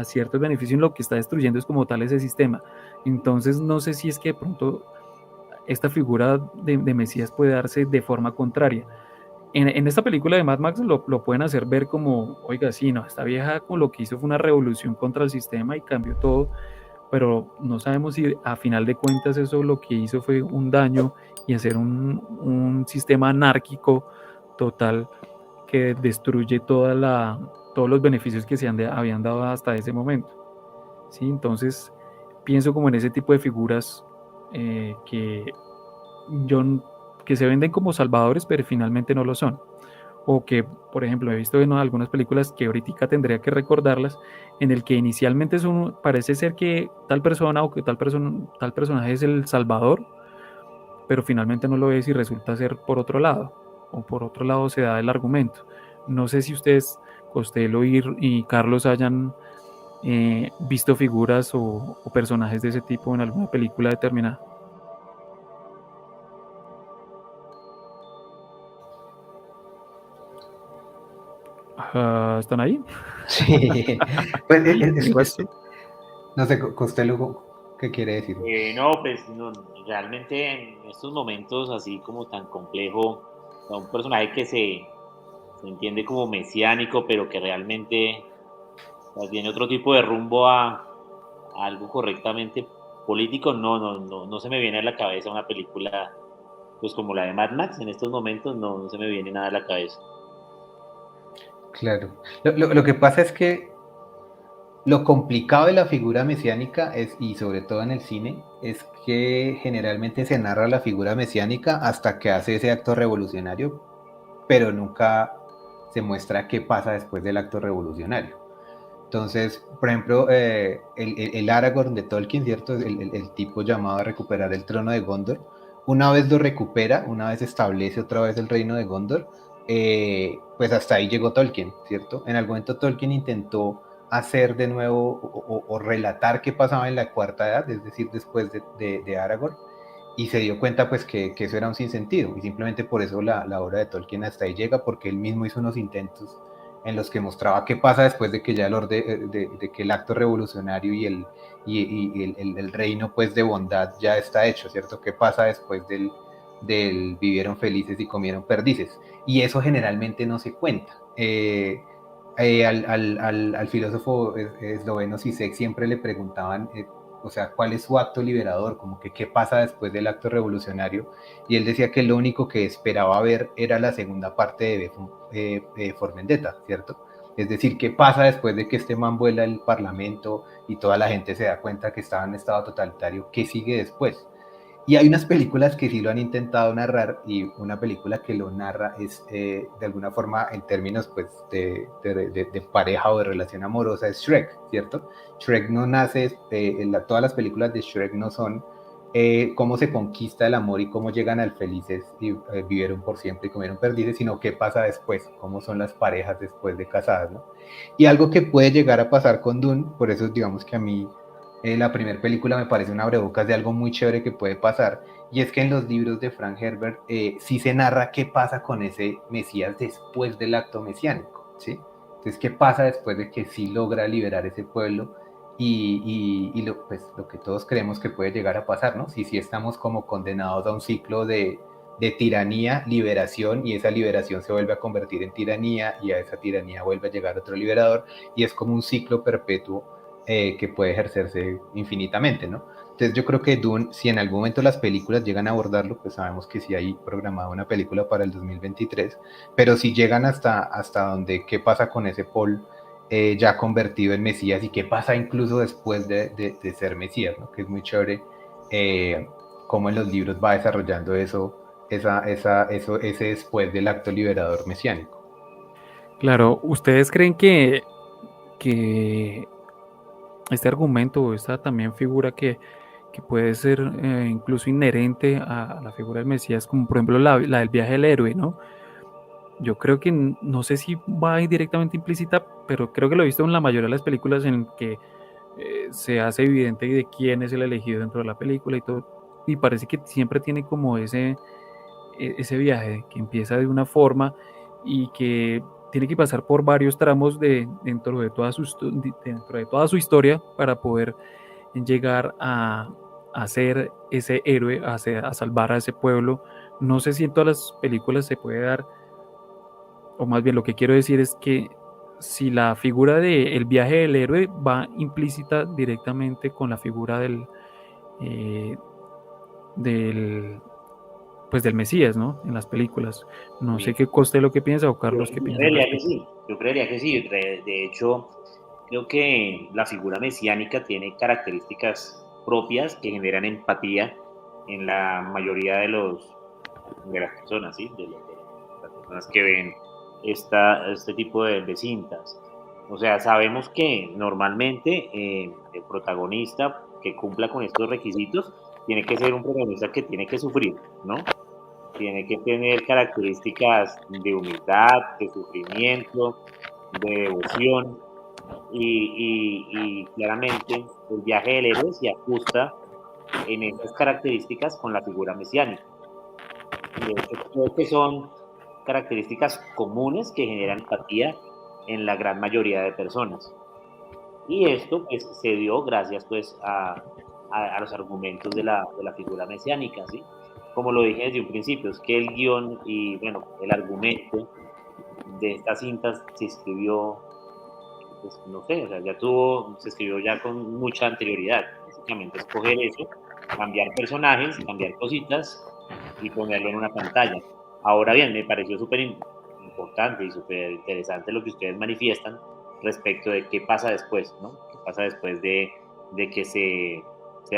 ciertos beneficios. Lo que está destruyendo es como tal ese sistema. Entonces no sé si es que de pronto esta figura de Mesías puede darse de forma contraria. En esta película de Mad Max lo pueden hacer ver como, oiga, sí, no, esta vieja con lo que hizo fue una revolución contra el sistema y cambió todo, pero no sabemos si a final de cuentas eso lo que hizo fue un daño y hacer un sistema anárquico total que destruye todos los beneficios que habían dado hasta ese momento. ¿Sí? Entonces pienso como en ese tipo de figuras que yo que se venden como salvadores, pero finalmente no lo son. O que, por ejemplo, he visto en algunas películas que ahorita tendría que recordarlas, en el que inicialmente parece ser que tal persona o que tal personaje es el salvador, pero finalmente no lo es y resulta ser por otro lado, o por otro lado se da el argumento. No sé si ustedes, Costello y Carlos, hayan visto figuras o personajes de ese tipo en alguna película determinada. ¿Están ahí? Sí, pues ¿Qué pasó? no sé, Costello, ¿Qué quiere decir? No, pues no, realmente en estos momentos así como tan complejo, o sea, un personaje que se entiende como mesiánico, pero que realmente, o sea, tiene otro tipo de rumbo a algo correctamente político, no se me viene a la cabeza una película pues como la de Mad Max en estos momentos, no se me viene nada a la cabeza. Claro. Lo que pasa es que lo complicado de la figura mesiánica es, y sobre todo en el cine, es que generalmente se narra la figura mesiánica hasta que hace ese acto revolucionario, pero nunca se muestra qué pasa después del acto revolucionario. Entonces, por ejemplo, el Aragorn de Tolkien, ¿cierto? El tipo llamado a recuperar el trono de Gondor. Una vez lo recupera, una vez establece otra vez el reino de Gondor, pues hasta ahí llegó Tolkien, ¿cierto? En algún momento Tolkien intentó hacer de nuevo o relatar qué pasaba en la cuarta edad, es decir, después de Aragorn, y se dio cuenta pues que eso era un sinsentido, y simplemente por eso la obra de Tolkien hasta ahí llega, porque él mismo hizo unos intentos en los que mostraba qué pasa después de que ya de que el acto revolucionario y el reino pues de bondad ya está hecho, ¿cierto? ¿Qué pasa después del vivieron felices y comieron perdices? Y eso generalmente no se cuenta. Al filósofo esloveno Zizek siempre le preguntaban, o sea, ¿cuál es su acto liberador? Como que qué pasa después del acto revolucionario. Y él decía que lo único que esperaba ver era la segunda parte de For Vendetta, ¿cierto? Es decir, ¿qué pasa después de que este man vuela el parlamento y toda la gente se da cuenta que estaba en estado totalitario? ¿Qué sigue después? Y hay unas películas que sí lo han intentado narrar, y una película que lo narra es de alguna forma en términos pues de pareja o de relación amorosa, es Shrek, ¿cierto? Shrek no nace, todas las películas de Shrek no son cómo se conquista el amor y cómo llegan al felices y vivieron por siempre y comieron perdices, sino qué pasa después, cómo son las parejas después de casadas, ¿no? Y algo que puede llegar a pasar con Dune, por eso digamos que a mí la primera película me parece un abrebocas de algo muy chévere que puede pasar, y es que en los libros de Frank Herbert sí se narra qué pasa con ese Mesías después del acto mesiánico, ¿sí? Entonces, ¿qué pasa después de que sí logra liberar ese pueblo? Pues, lo que todos creemos que puede llegar a pasar, ¿no? Si estamos como condenados a un ciclo de tiranía, liberación, y esa liberación se vuelve a convertir en tiranía, y a esa tiranía vuelve a llegar otro liberador, y es como un ciclo perpetuo que puede ejercerse infinitamente, ¿no? Entonces yo creo que Dune, si en algún momento las películas llegan a abordarlo, pues sabemos que sí hay programada una película para el 2023, pero si llegan hasta donde, ¿qué pasa con ese Paul ya convertido en Mesías, y qué pasa incluso después de ser Mesías, ¿no? Que es muy chévere cómo en los libros va desarrollando ese después del acto liberador mesiánico. Claro, ¿ustedes creen que este argumento o esta también figura que puede ser incluso inherente a la figura del Mesías, como por ejemplo la del viaje del héroe, ¿no? Yo creo que no sé si va ahí directamente implícita, pero creo que lo he visto en la mayoría de las películas en que se hace evidente de quién es el elegido dentro de la película y todo. Y parece que siempre tiene como ese viaje que empieza de una forma y que tiene que pasar por varios tramos dentro de toda su historia para poder llegar a ser ese héroe, a salvar a ese pueblo. No sé si en todas las películas se puede dar, o más bien lo que quiero decir es que si la figura del viaje del héroe va implícita directamente con la figura eh, del, pues del Mesías, ¿no? En las películas. No sé Sí. qué coste lo que piensa o Carlos qué Yo piensa al creería que respecto. sí, yo creería que sí. De hecho, creo que la figura mesiánica tiene características propias que generan empatía en la mayoría de las personas, ¿sí? De las personas que ven este tipo de cintas. O sea, sabemos que normalmente el protagonista que cumpla con estos requisitos tiene que ser un protagonista que tiene que sufrir, ¿no? Tiene que tener características de humildad, de sufrimiento, de devoción y claramente el viaje del héroe se ajusta en esas características con la figura mesiánica. De hecho, creo que son características comunes que generan empatía en la gran mayoría de personas. Y esto pues, se dio gracias pues, a los argumentos de la figura mesiánica, ¿sí? Como lo dije desde un principio, es que el guión y, bueno, el argumento de estas cintas se escribió, pues, no sé, o sea, se escribió ya con mucha anterioridad. Básicamente escoger eso, cambiar personajes, cambiar cositas y ponerlo en una pantalla. Ahora bien, me pareció súper importante y súper interesante lo que ustedes manifiestan respecto de qué pasa después, ¿no? ¿Qué pasa después de que se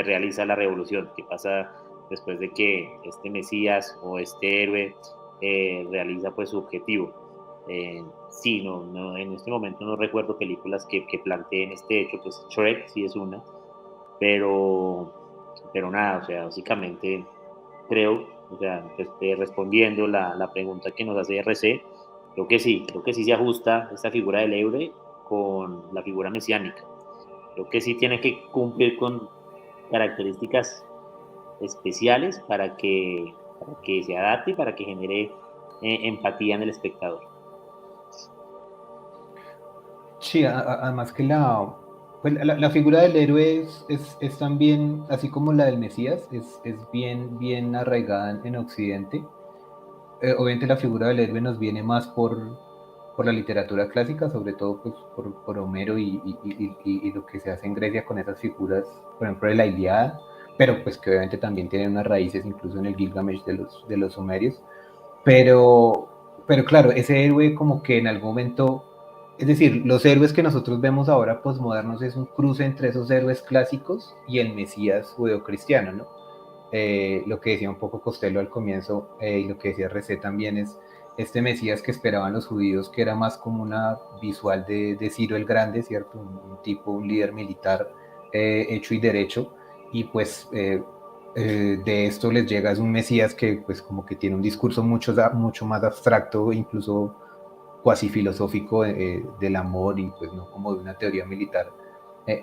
realiza la revolución? ¿Qué pasa después de que este Mesías o este héroe realiza pues su objetivo? Sí, no, en este momento no recuerdo películas que planteen este hecho, pues Shrek sí es una, pero, pero nada, o sea, básicamente creo, o sea, pues, respondiendo la pregunta que nos hace RC, creo que sí se ajusta esta figura del héroe con la figura mesiánica. Creo que sí tiene que cumplir con características especiales para que se adapte y para que genere empatía en el espectador. Sí, además que pues la figura del héroe es también, así como la del Mesías, es bien arraigada en Occidente. Obviamente la figura del héroe nos viene más por la literatura clásica, sobre todo pues, por Homero y lo que se hace en Grecia con esas figuras, por ejemplo, de la Ilíada, pero pues que obviamente también tienen unas raíces incluso en el Gilgamesh de los sumerios. Pero claro, ese héroe como que en algún momento, es decir, los héroes que nosotros vemos ahora posmodernos es un cruce entre esos héroes clásicos y el Mesías judeocristiano, ¿no? Lo que decía un poco Costello al comienzo y lo que decía Recé también es este Mesías que esperaban los judíos, que era más como una visual de Ciro el Grande, ¿cierto? Un tipo, un líder militar hecho y derecho, y pues de esto les llega es un Mesías que pues como que tiene un discurso mucho más abstracto, incluso cuasi filosófico del amor y pues no como de una teoría militar,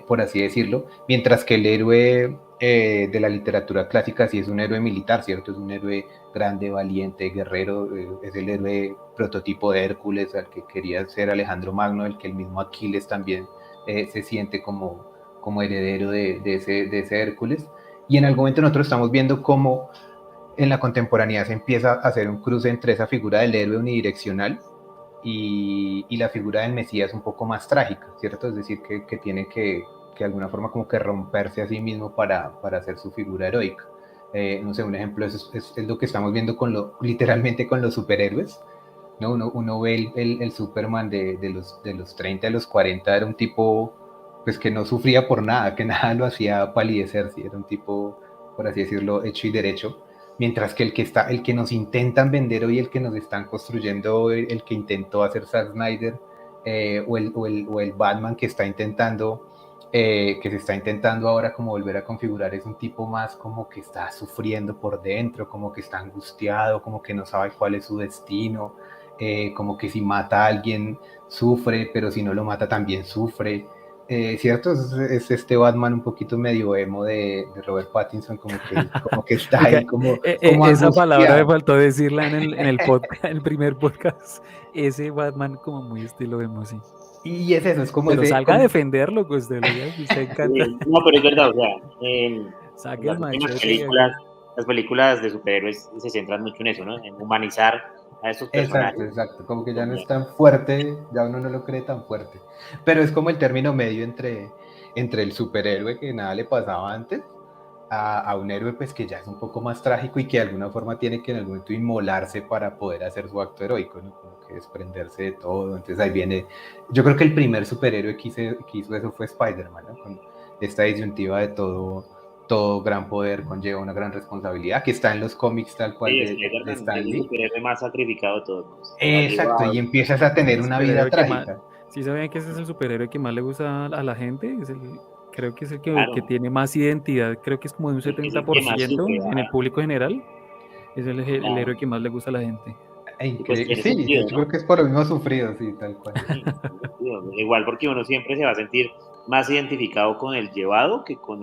por así decirlo, mientras que el héroe de la literatura clásica sí es un héroe militar, ¿cierto? Es un héroe grande, valiente, guerrero, es el héroe prototipo de Hércules, al que quería ser Alejandro Magno, el que el mismo Aquiles también se siente como heredero de ese Hércules. Y en algún momento nosotros estamos viendo cómo en la contemporaneidad se empieza a hacer un cruce entre esa figura del héroe unidireccional y la figura del Mesías un poco más trágica, ¿cierto? Es decir, que tiene que de alguna forma como que romperse a sí mismo para hacer su figura heroica. No sé, un ejemplo es lo que estamos viendo literalmente con los superhéroes, ¿no? Uno ve el Superman de los 30, de los 40, era un tipo pues que no sufría por nada, que nada lo hacía palidecer, ¿sí? Era un tipo, por así decirlo, hecho y derecho, mientras que el que nos intentan vender hoy, el que nos están construyendo, el que intentó hacer Zack Snyder, o el Batman que está intentando, que se está intentando ahora como volver a configurar, es un tipo más como que está sufriendo por dentro, como que está angustiado, como que no sabe cuál es su destino, como que si mata a alguien sufre, pero si no lo mata también sufre. ¿Cierto? Es este Batman un poquito medio emo de Robert Pattinson, como que está Oiga, ahí como esa palabra me angustiado. faltó decirla en el podcast, en el primer podcast. Ese Batman como muy estilo emo, sí. Y es eso, es como Pero ese, salga a defenderlo, Costello, ya que usted encanta. No, pero es verdad, o sea, en Saque el las últimas machete y películas, haga. las películas de superhéroes se centran mucho en eso, ¿no? En humanizar a estos exacto, personajes. exacto, como que ya no Como, es tan fuerte, ya uno no lo cree tan fuerte. Pero es como el término medio entre el superhéroe que nada le pasaba antes a un héroe pues que ya es un poco más trágico y que de alguna forma tiene que en algún momento inmolarse para poder hacer su acto heroico, ¿no? Como que desprenderse de todo. Entonces ahí viene, yo creo que el primer superhéroe que hizo eso fue Spider-Man, ¿no? Con esta disyuntiva de todo gran poder conlleva una gran responsabilidad, que está en los cómics tal cual sí, de Spider-Man Stan es el Lee. superhéroe más sacrificado de todos, ¿no? Más Exacto, llevado. y empiezas a tener El una vida superhéroe que más. trágica. ¿Sí sabían que ese es el superhéroe que más le gusta a la gente? Creo que es el que Claro, tiene más identidad. Creo que es como de un es el que más 70% sufre, en el ¿verdad? público general. Es el héroe Claro. que más le gusta a la gente. Y pues Increíble. tiene Sí, sentido, yo ¿no? creo que es por lo mismo sufrido, sí, tal cual. Sí, tiene sentido. Igual porque uno siempre se va a sentir más identificado con el llevado que con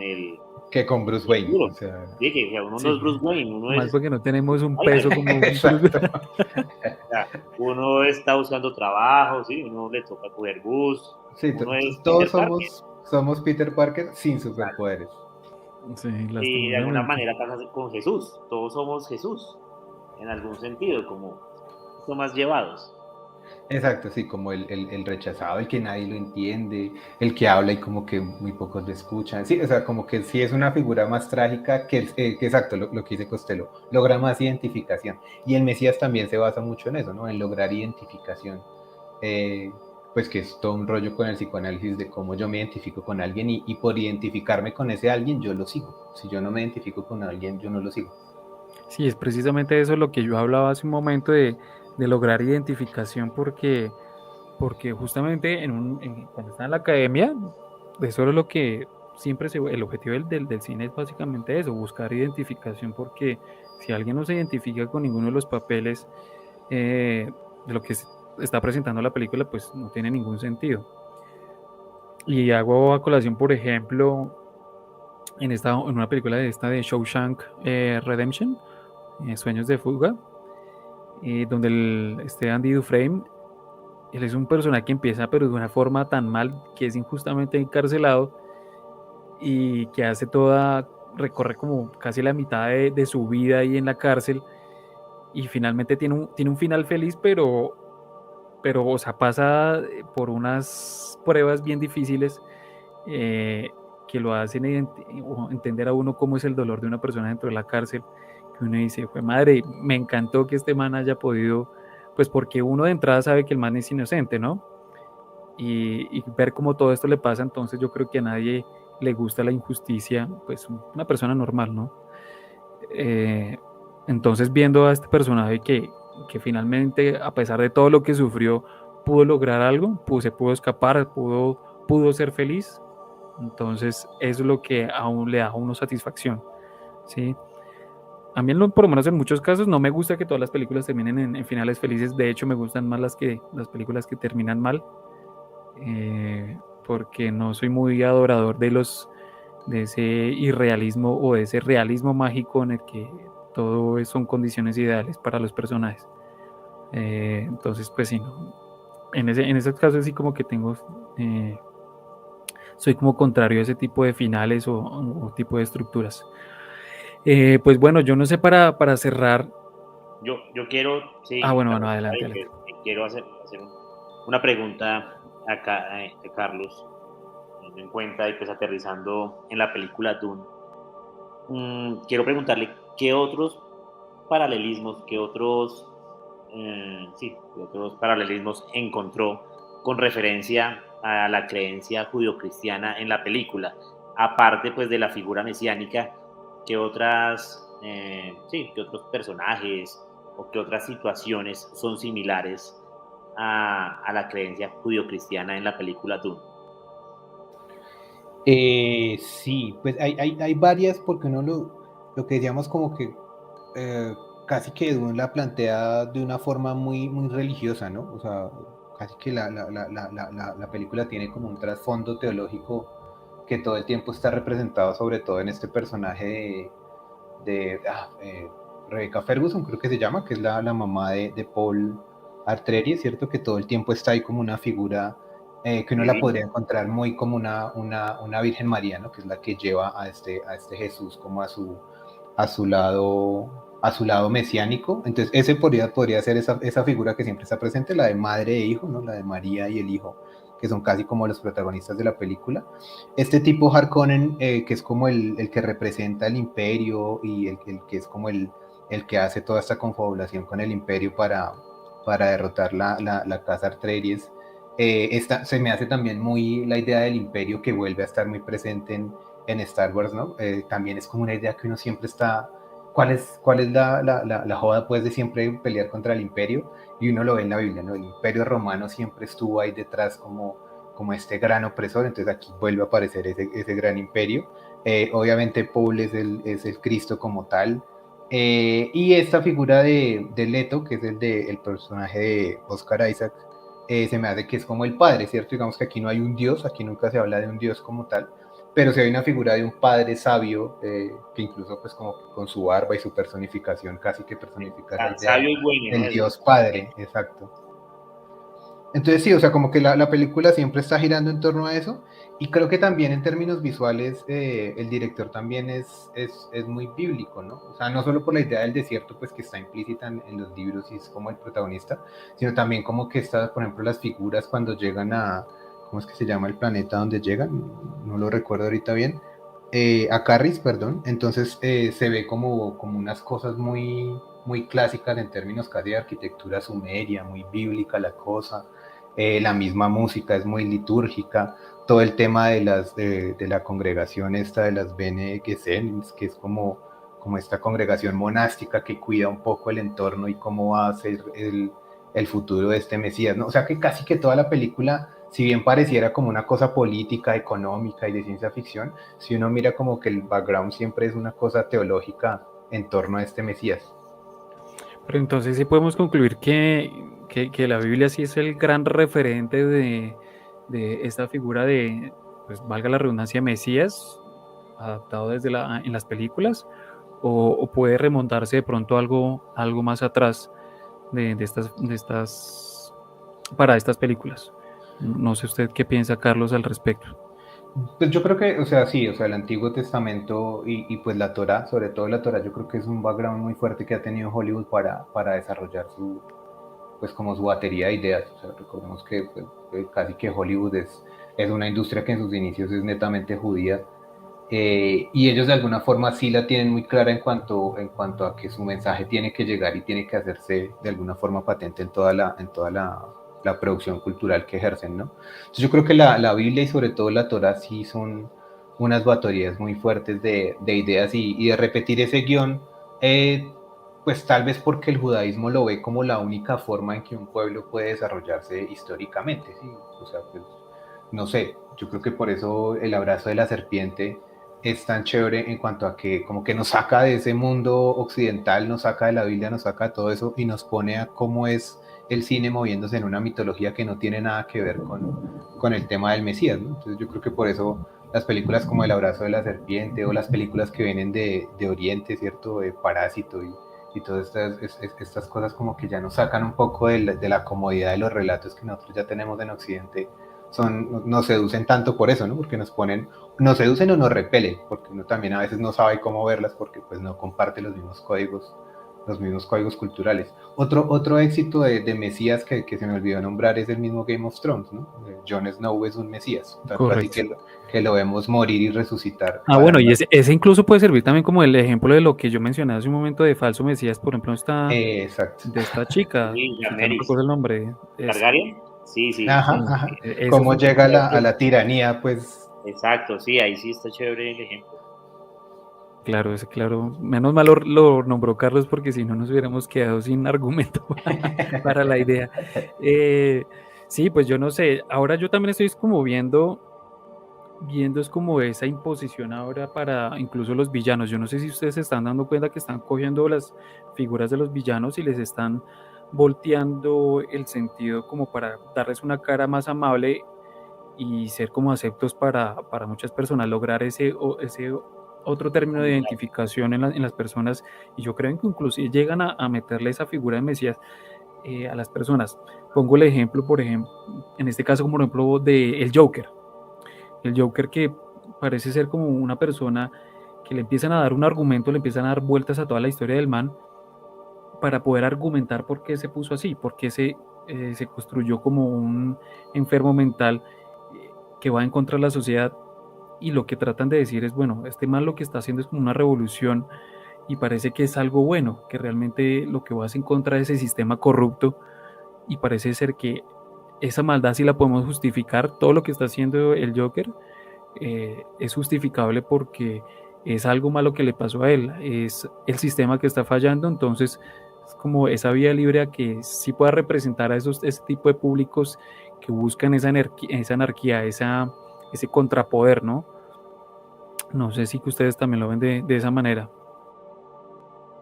Que con Bruce el Wayne, duro. o sea, Sí, que o sea, uno no Sí. es Bruce Wayne, uno Más es porque no tenemos un peso Spider-Man. como un exacto. O sea, uno está buscando trabajo, ¿sí? Uno le toca coger bus, Sí, uno es todos Peter Parker. somos Peter Parker sin Exacto. superpoderes. Sí, Y de alguna lastimosamente. manera pasa con Jesús. Todos somos Jesús, en algún sentido, como son más llevados. Exacto, sí, como el rechazado, el que nadie lo entiende, el que habla y como que muy pocos lo escuchan. Sí, o sea, como que sí es una figura más trágica que exacto, lo que dice Costello, logra más identificación. Y el Mesías también se basa mucho en eso, ¿no? En lograr identificación. Eh, pues que es todo un rollo con el psicoanálisis de cómo yo me identifico con alguien y por identificarme con ese alguien yo lo sigo. Si yo no me identifico con alguien, yo no lo sigo. Sí, es precisamente eso lo que yo hablaba hace un momento de lograr identificación porque justamente cuando está en la academia, eso es lo que siempre el objetivo del cine es básicamente eso, buscar identificación, porque si alguien no se identifica con ninguno de los papeles de lo que está presentando la película, pues no tiene ningún sentido. Y hago a colación, por ejemplo, en una película de esta de Shawshank Redemption, Sueños de Fuga, donde este Andy Dufresne, él es un personaje que empieza pero de una forma tan mal que es injustamente encarcelado y que hace recorre como casi la mitad de su vida ahí en la cárcel y finalmente tiene un final feliz, pero o sea, pasa por unas pruebas bien difíciles eh, que lo hacen o entender a uno cómo es el dolor de una persona dentro de la cárcel, que uno dice, fue madre, me encantó que este man haya podido, pues porque uno de entrada sabe que el man es inocente, ¿no? Y ver cómo todo esto le pasa, entonces yo creo que a nadie le gusta la injusticia, pues una persona normal, ¿no? Eh, entonces viendo a este personaje que finalmente, a pesar de todo lo que sufrió, pudo lograr algo, se pudo escapar, pudo ser feliz, entonces eso es lo que aún le da a uno satisfacción, ¿sí? A mí, por lo menos en muchos casos, no me gusta que todas las películas terminen en finales felices. De hecho, me gustan más las películas que terminan mal, porque no soy muy adorador de ese irrealismo o de ese realismo mágico en el que todo son condiciones ideales para los personajes. Entonces, pues sí, no. En ese caso sí como que soy como contrario a ese tipo de finales o tipo de estructuras. Pues bueno, yo no sé para cerrar. Yo quiero, Ah, sí, bueno, bueno, Carlos, adelante, adelante. quiero hacer una pregunta acá a Carlos, teniendo en cuenta y pues aterrizando en la película Dune. Quiero preguntarle qué otros paralelismos, sí, qué otros paralelismos encontró con referencia a la creencia judio-cristiana en la película, aparte pues de la figura mesiánica, qué sí, qué otros personajes o qué otras situaciones son similares a la creencia judio-cristiana en la película Dune. Sí, pues hay varias porque lo que decíamos como que eh, casi que Dune la plantea de una forma muy religiosa, ¿no? O sea, casi que la película tiene como un trasfondo teológico que todo el tiempo está representado, sobre todo en este personaje de Rebecca Ferguson, creo que se llama, que es la mamá de Paul Atreides, ¿cierto? Que todo el tiempo está ahí como una figura que uno la podría Divino. encontrar muy como una Virgen María, ¿no? Que es la que lleva a este Jesús como a su lado mesiánico. Entonces, ese podría ser esa figura que siempre está presente, la de madre e hijo, ¿no? La de María y el hijo, que son casi como los protagonistas de la película. Este tipo Harkonnen, que es como el que representa el imperio y el que es como el que hace toda esta confabulación con el imperio para derrotar la casa Artreyes. Se me hace también muy la idea del imperio que vuelve a estar muy presente en Star Wars, ¿no? También es como una idea que uno siempre está. ¿Cuál es la joda, pues, de siempre pelear contra el imperio? Y uno lo ve en la Biblia, ¿no? El imperio romano siempre estuvo ahí detrás como este gran opresor, entonces aquí vuelve a aparecer ese gran imperio. Obviamente Paul es el Cristo como tal. Y esta figura de Leto, que es el personaje de Oscar Isaac, se me hace que es como el padre, ¿cierto? Digamos que aquí no hay un dios, aquí nunca se habla de un dios como tal, pero sí hay una figura de un padre sabio, que incluso pues como con su barba y su personificación casi que personifica esa Tan idea sabio y bueno, ¿no? del dios padre, exacto. Entonces sí, o sea, como que la película siempre está girando en torno a eso, y creo que también en términos visuales el director también es muy bíblico, ¿no? O sea, no solo por la idea del desierto, pues que está implícita en los libros y es como el protagonista, sino también como que está, por ejemplo, las figuras cuando llegan a, ¿cómo es que se llama el planeta donde llegan? No lo recuerdo ahorita bien. A Carris, perdón. Entonces se ve como unas cosas muy clásicas en términos casi de arquitectura sumeria, muy bíblica la cosa. La misma música es muy litúrgica, todo el tema de la congregación esta de las Bene Gesserit, que es como esta congregación monástica que cuida un poco el entorno y cómo va a ser el futuro de este Mesías, ¿no? O sea que casi que toda la película, si bien pareciera como una cosa política, económica y de ciencia ficción, si uno mira como que el background siempre es una cosa teológica en torno a este Mesías. Pero entonces sí podemos concluir que la Biblia sí es el gran referente de esta figura de, pues valga la redundancia, Mesías, adaptado en las películas, o puede remontarse de pronto algo más atrás para estas películas. No sé usted qué piensa, Carlos, al respecto. Pues yo creo que, o sea, sí, o sea, el Antiguo Testamento y pues la Torá, sobre todo la Torá, yo creo que es un background muy fuerte que ha tenido Hollywood para desarrollar pues como su batería de ideas. O sea, recordemos que pues, casi que Hollywood es una industria que en sus inicios es netamente judía, y ellos de alguna forma sí la tienen muy clara en cuanto a que su mensaje tiene que llegar y tiene que hacerse de alguna forma patente en toda la producción cultural que ejercen, ¿no? Entonces yo creo que la Biblia y sobre todo la Torah sí son unas baterías muy fuertes de ideas y de repetir ese guión, pues tal vez porque el judaísmo lo ve como la única forma en que un pueblo puede desarrollarse históricamente, ¿sí? O sea, pues no sé, yo creo que por eso el abrazo de la serpiente es tan chévere en cuanto a que como que nos saca de ese mundo occidental, nos saca de la Biblia, nos saca de todo eso y nos pone a cómo es el cine moviéndose en una mitología que no tiene nada que ver con el tema del Mesías, ¿no? Entonces yo creo que por eso las películas como El abrazo de la serpiente o las películas que vienen de Oriente, ¿cierto? De Parásito y todas estas cosas como que ya nos sacan un poco de la comodidad de los relatos que nosotros ya tenemos en Occidente, nos seducen tanto por eso, ¿no? Porque nos seducen o nos repelen, porque uno también a veces no sabe cómo verlas porque pues no comparte los mismos códigos culturales. Otro éxito de Mesías que se me olvidó nombrar es el mismo Game of Thrones, ¿no? Jon Snow es un Mesías, tanto así Correcto. que lo vemos morir y resucitar Bueno, para y ese incluso puede servir también como el ejemplo de lo que yo mencioné hace un momento de falso Mesías, por ejemplo, exacto. de esta chica, Sí, que ya no Daenerys. recuerdo el nombre, ¿Targaryen? Sí, sí, Ajá, sí. sí, ajá. eso Cómo fue llega a la tiranía, pues. Exacto, sí, ahí sí está chévere el ejemplo. claro, ese claro, menos mal lo nombró Carlos porque si no nos hubiéramos quedado sin argumento para la idea. Sí, pues yo no sé, ahora yo también estoy como viendo es como esa imposición ahora para incluso los villanos. Yo no sé si ustedes se están dando cuenta que están cogiendo las figuras de los villanos y les están volteando el sentido como para darles una cara más amable y ser como aceptos para muchas personas, lograr ese otro término de identificación en las personas. Y yo creo que incluso llegan a meterle esa figura de Mesías a las personas. Pongo el ejemplo, por ejemplo, en este caso, como por ejemplo, de el Joker. El Joker que parece ser como una persona que le empiezan a dar un argumento, le empiezan a dar vueltas a toda la historia del man para poder argumentar por qué se puso así, por qué se construyó como un enfermo mental que va en contra de la sociedad y lo que tratan de decir es, bueno, este man lo que está haciendo es como una revolución y parece que es algo bueno, que realmente lo que va es en contra de ese sistema corrupto y parece ser que esa maldad sí la podemos justificar, todo lo que está haciendo el Joker es justificable porque es algo malo que le pasó a él, es el sistema que está fallando, entonces es como esa vía libre a que sí pueda representar a ese tipo de públicos que buscan esa anarquía, ese contrapoder, ¿no? No sé si que ustedes también lo ven de esa manera.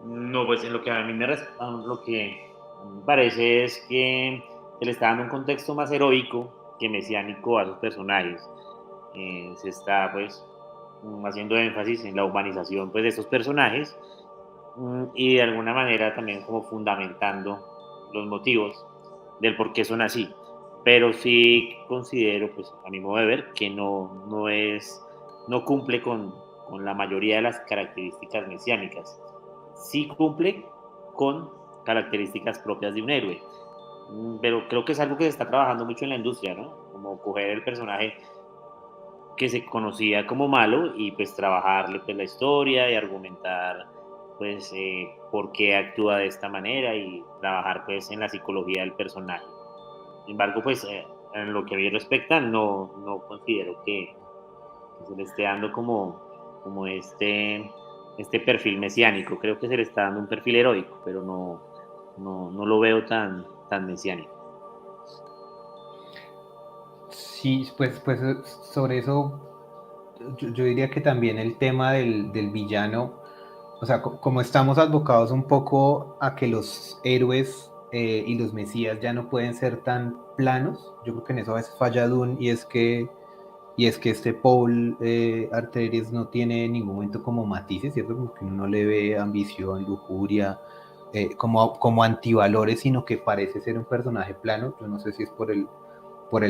No, pues en lo que a mí lo que me parece es que se le está dando un contexto más heroico que mesiánico a los personajes. Se está pues haciendo énfasis en la humanización pues de estos personajes, y de alguna manera también como fundamentando los motivos del por qué son así. pero sí considero, pues a mi modo de ver, que no cumple con la mayoría de las características mesiánicas. Sí cumple con características propias de un héroe, pero creo que es algo que se está trabajando mucho en la industria, ¿no? Como coger el personaje que se conocía como malo y pues trabajarle pues la historia y argumentar pues por qué actúa de esta manera y trabajar pues en la psicología del personaje. Sin embargo, pues en lo que a mí respecta, no considero que se le esté dando como este perfil mesiánico. Creo que se le está dando un perfil heroico, pero no lo veo tan mesiánico. Sí, pues sobre eso yo diría que también el tema del villano, o sea, como estamos advocados un poco a que los héroes y los mesías ya no pueden ser tan planos, yo creo que en eso a veces falla Dune y es que este Paul Atreides no tiene en ningún momento como matices, ¿cierto? Como que uno no le ve ambición, lujuria, como antivalores, sino que parece ser un personaje plano. Yo no sé si es por el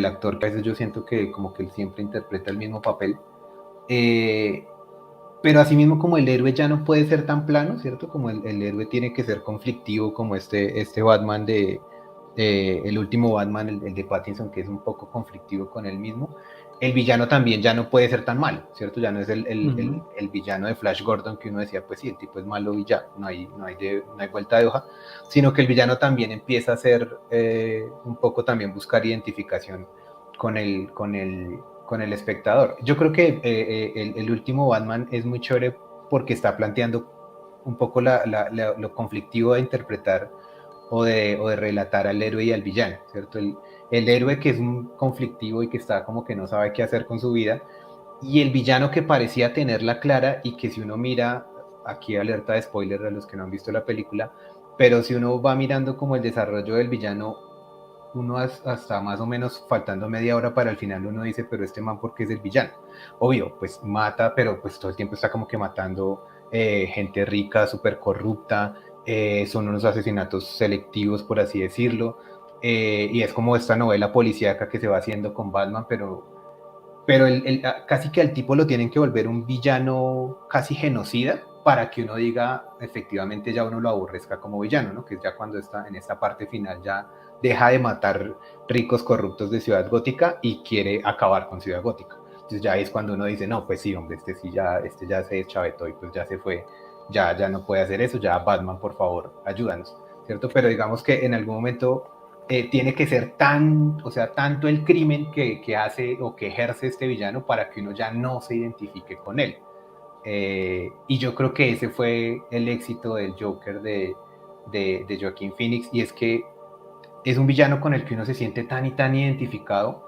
actor, que a veces yo siento que como que él siempre interpreta el mismo papel. Eh, pero asimismo como el héroe ya no puede ser tan plano, ¿cierto? Como el héroe tiene que ser conflictivo, como este Batman el último Batman, el de Pattinson, que es un poco conflictivo con él mismo. El villano también ya no puede ser tan malo, ¿cierto? Ya no es el villano de Flash Gordon que uno decía, pues sí, el tipo es malo y ya, no hay vuelta de hoja, sino que el villano también empieza a ser un poco también buscar identificación con el espectador. Yo creo que el último Batman es muy chévere porque está planteando un poco lo conflictivo de interpretar o de relatar al héroe y al villano, ¿cierto? El héroe que es un conflictivo y que está como que no sabe qué hacer con su vida, y el villano que parecía tenerla clara y que si uno mira, aquí alerta de spoiler a los que no han visto la película, pero si uno va mirando como el desarrollo del villano, uno hasta más o menos faltando media hora para el final uno dice, pero este man, ¿por qué es el villano? Obvio, pues mata, pero pues todo el tiempo está como que matando gente rica, súper corrupta, son unos asesinatos selectivos, por así decirlo, y es como esta novela policíaca que se va haciendo con Batman, pero casi que al tipo lo tienen que volver un villano casi genocida para que uno diga, efectivamente ya uno lo aborrezca como villano, ¿no? Que es ya cuando está en esta parte final ya deja de matar ricos corruptos de Ciudad Gótica y quiere acabar con Ciudad Gótica. Entonces ya es cuando uno dice, no, pues sí, hombre, este ya se deschavetó y pues ya se fue, ya no puede hacer eso, ya Batman, por favor, ayúdanos, ¿cierto? Pero digamos que en algún momento tiene que ser o sea, tanto el crimen que hace o que ejerce este villano para que uno ya no se identifique con él. Y yo creo que ese fue el éxito del Joker de Joaquín Phoenix, y es que es un villano con el que uno se siente tan y tan identificado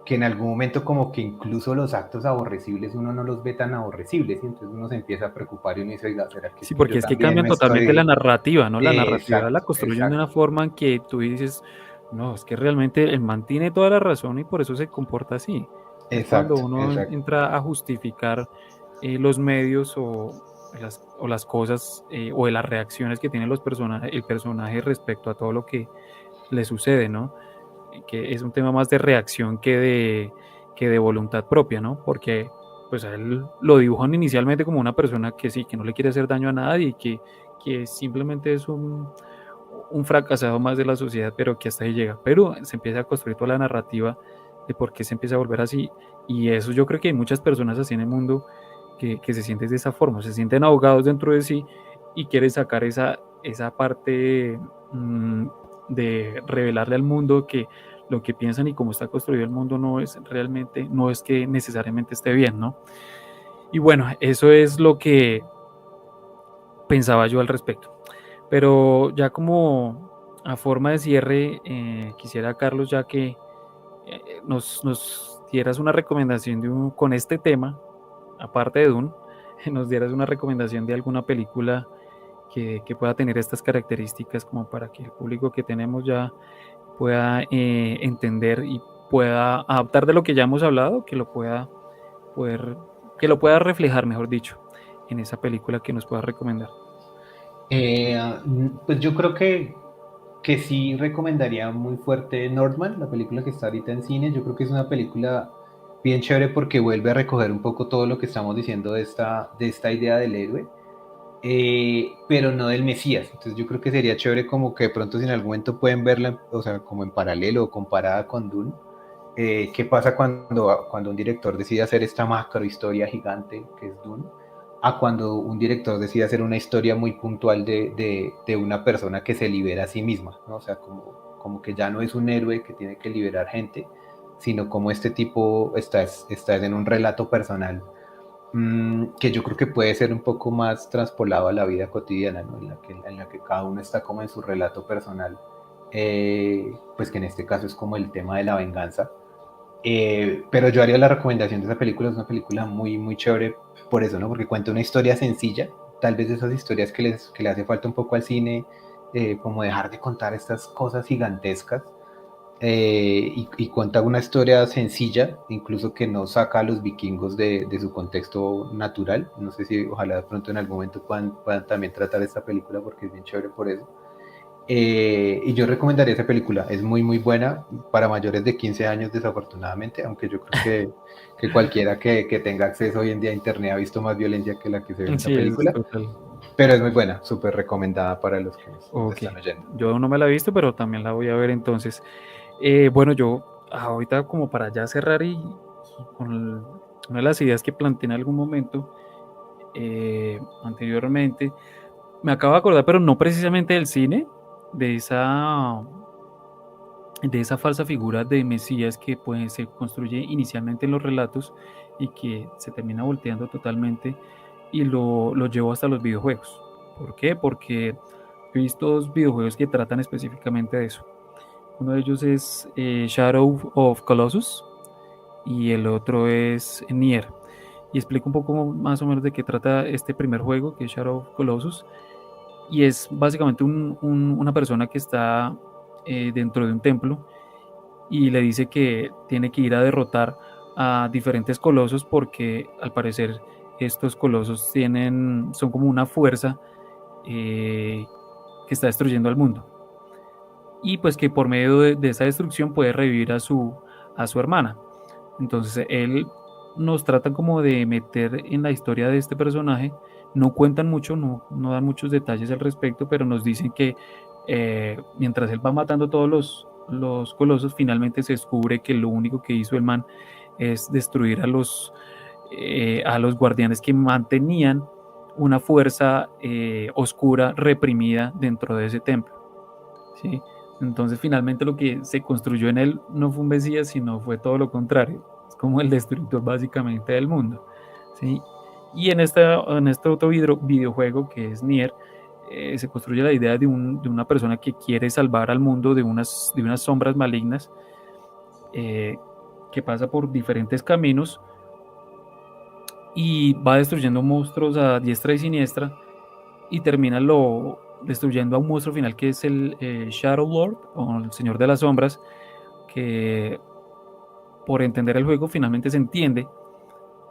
que en algún momento como que incluso los actos aborrecibles uno no los ve tan aborrecibles, y entonces uno se empieza a preocupar y uno dice, oiga, ¿será que es Sí, que porque yo es que también cambian me totalmente la estoy... narrativa, ¿no? La narrativa la Exacto, construyen de una exacto, forma en que tú dices, no, es que realmente el man tiene toda la razón y por eso se comporta así. Es cuando exacto, uno exacto. entra a justificar los medios o las cosas o las reacciones que tienen el personaje respecto a todo lo que le sucede, ¿no? Que es un tema más de reacción que de voluntad propia, ¿no? Porque pues a él lo dibujan inicialmente como una persona que sí, que no le quiere hacer daño a nadie y que simplemente es un fracasado más de la sociedad, pero que hasta ahí llega. Pero se empieza a construir toda la narrativa de por qué se empieza a volver así. Y eso yo creo que hay muchas personas así en el mundo que se sienten de esa forma, se sienten ahogados dentro de sí y quieren sacar esa parte de revelarle al mundo que lo que piensan y cómo está construido el mundo no es realmente, no es que necesariamente esté bien, ¿no? Y bueno, eso es lo que pensaba yo al respecto. Pero ya como a forma de cierre, quisiera, Carlos, ya que nos dieras una recomendación con este tema, aparte de Dune, nos dieras una recomendación de alguna película que pueda tener estas características como para que el público que tenemos ya pueda entender y pueda adaptar de lo que ya hemos hablado, poder, que lo pueda reflejar, mejor dicho, en esa película que nos pueda recomendar. Pues yo creo que que sí recomendaría muy fuerte Northman, la película que está ahorita en cine. Yo creo que es una película bien chévere porque vuelve a recoger un poco todo lo que estamos diciendo de esta idea del héroe, pero no del Mesías. Entonces yo creo que sería chévere como que de pronto si en algún momento pueden verla, o sea, como en paralelo o comparada con Dune. ¿Qué pasa cuando un director decide hacer esta macro historia gigante que es Dune? A cuando un director decide hacer una historia muy puntual de una persona que se libera a sí misma, ¿no? O sea, como que ya no es un héroe que tiene que liberar gente, sino como este tipo está en un relato personal, que yo creo que puede ser un poco más traspolado a la vida cotidiana, ¿no? En la que cada uno está como en su relato personal, pues que en este caso es como el tema de la venganza. Pero yo haría la recomendación de esa película. Es una película muy, muy chévere por eso, ¿no? Porque cuenta una historia sencilla, tal vez de esas historias que le hace falta un poco al cine, como dejar de contar estas cosas gigantescas, y cuenta una historia sencilla, incluso que no saca a los vikingos de su contexto natural. No sé si ojalá de pronto en algún momento puedan también tratar esta película porque es bien chévere por eso. Y yo recomendaría esa película, es muy muy buena para mayores de 15 años desafortunadamente, aunque yo creo que cualquiera que tenga acceso hoy en día a internet ha visto más violencia que la que se ve en esa Sí, es película, total. pero es muy buena, súper recomendada para los que nos Ok, están oyendo. yo no me la he visto, pero también la voy a ver entonces. Bueno, yo ahorita como para ya cerrar y con una de las ideas que planteé en algún momento anteriormente, me acabo de acordar, pero no precisamente del cine, de esa, de esa falsa figura de Mesías que pues, se construye inicialmente en los relatos y que se termina volteando totalmente y lo llevó hasta los videojuegos. ¿Por qué? Porque he visto dos videojuegos que tratan específicamente de eso. Uno de ellos es Shadow of Colossus y el otro es Nier. Y explico un poco más o menos de qué trata este primer juego, que es Shadow of Colossus. Y es básicamente una persona que está dentro de un templo y le dice que tiene que ir a derrotar a diferentes colosos porque al parecer estos colosos son como una fuerza eh, que está destruyendo al mundo. Y pues que por medio de esa destrucción puede revivir a su hermana. Entonces él nos trata como de meter en la historia de este personaje. No cuentan mucho, no dan muchos detalles al respecto, pero nos dicen que mientras él va matando todos los colosos, finalmente se descubre que lo único que hizo el man es destruir a los guardianes que mantenían una fuerza oscura reprimida dentro de ese templo. ¿Sí? Entonces finalmente lo que se construyó en él no fue un Mesías, sino fue todo lo contrario. Es como el destructor básicamente del mundo. ¿Sí? Y en este otro videojuego que es Nier, se construye la idea de una persona que quiere salvar al mundo de unas sombras malignas, eh, que pasa por diferentes caminos y va destruyendo monstruos a diestra y siniestra y termina destruyendo a un monstruo final que es el Shadow Lord o el Señor de las Sombras, que por entender el juego finalmente se entiende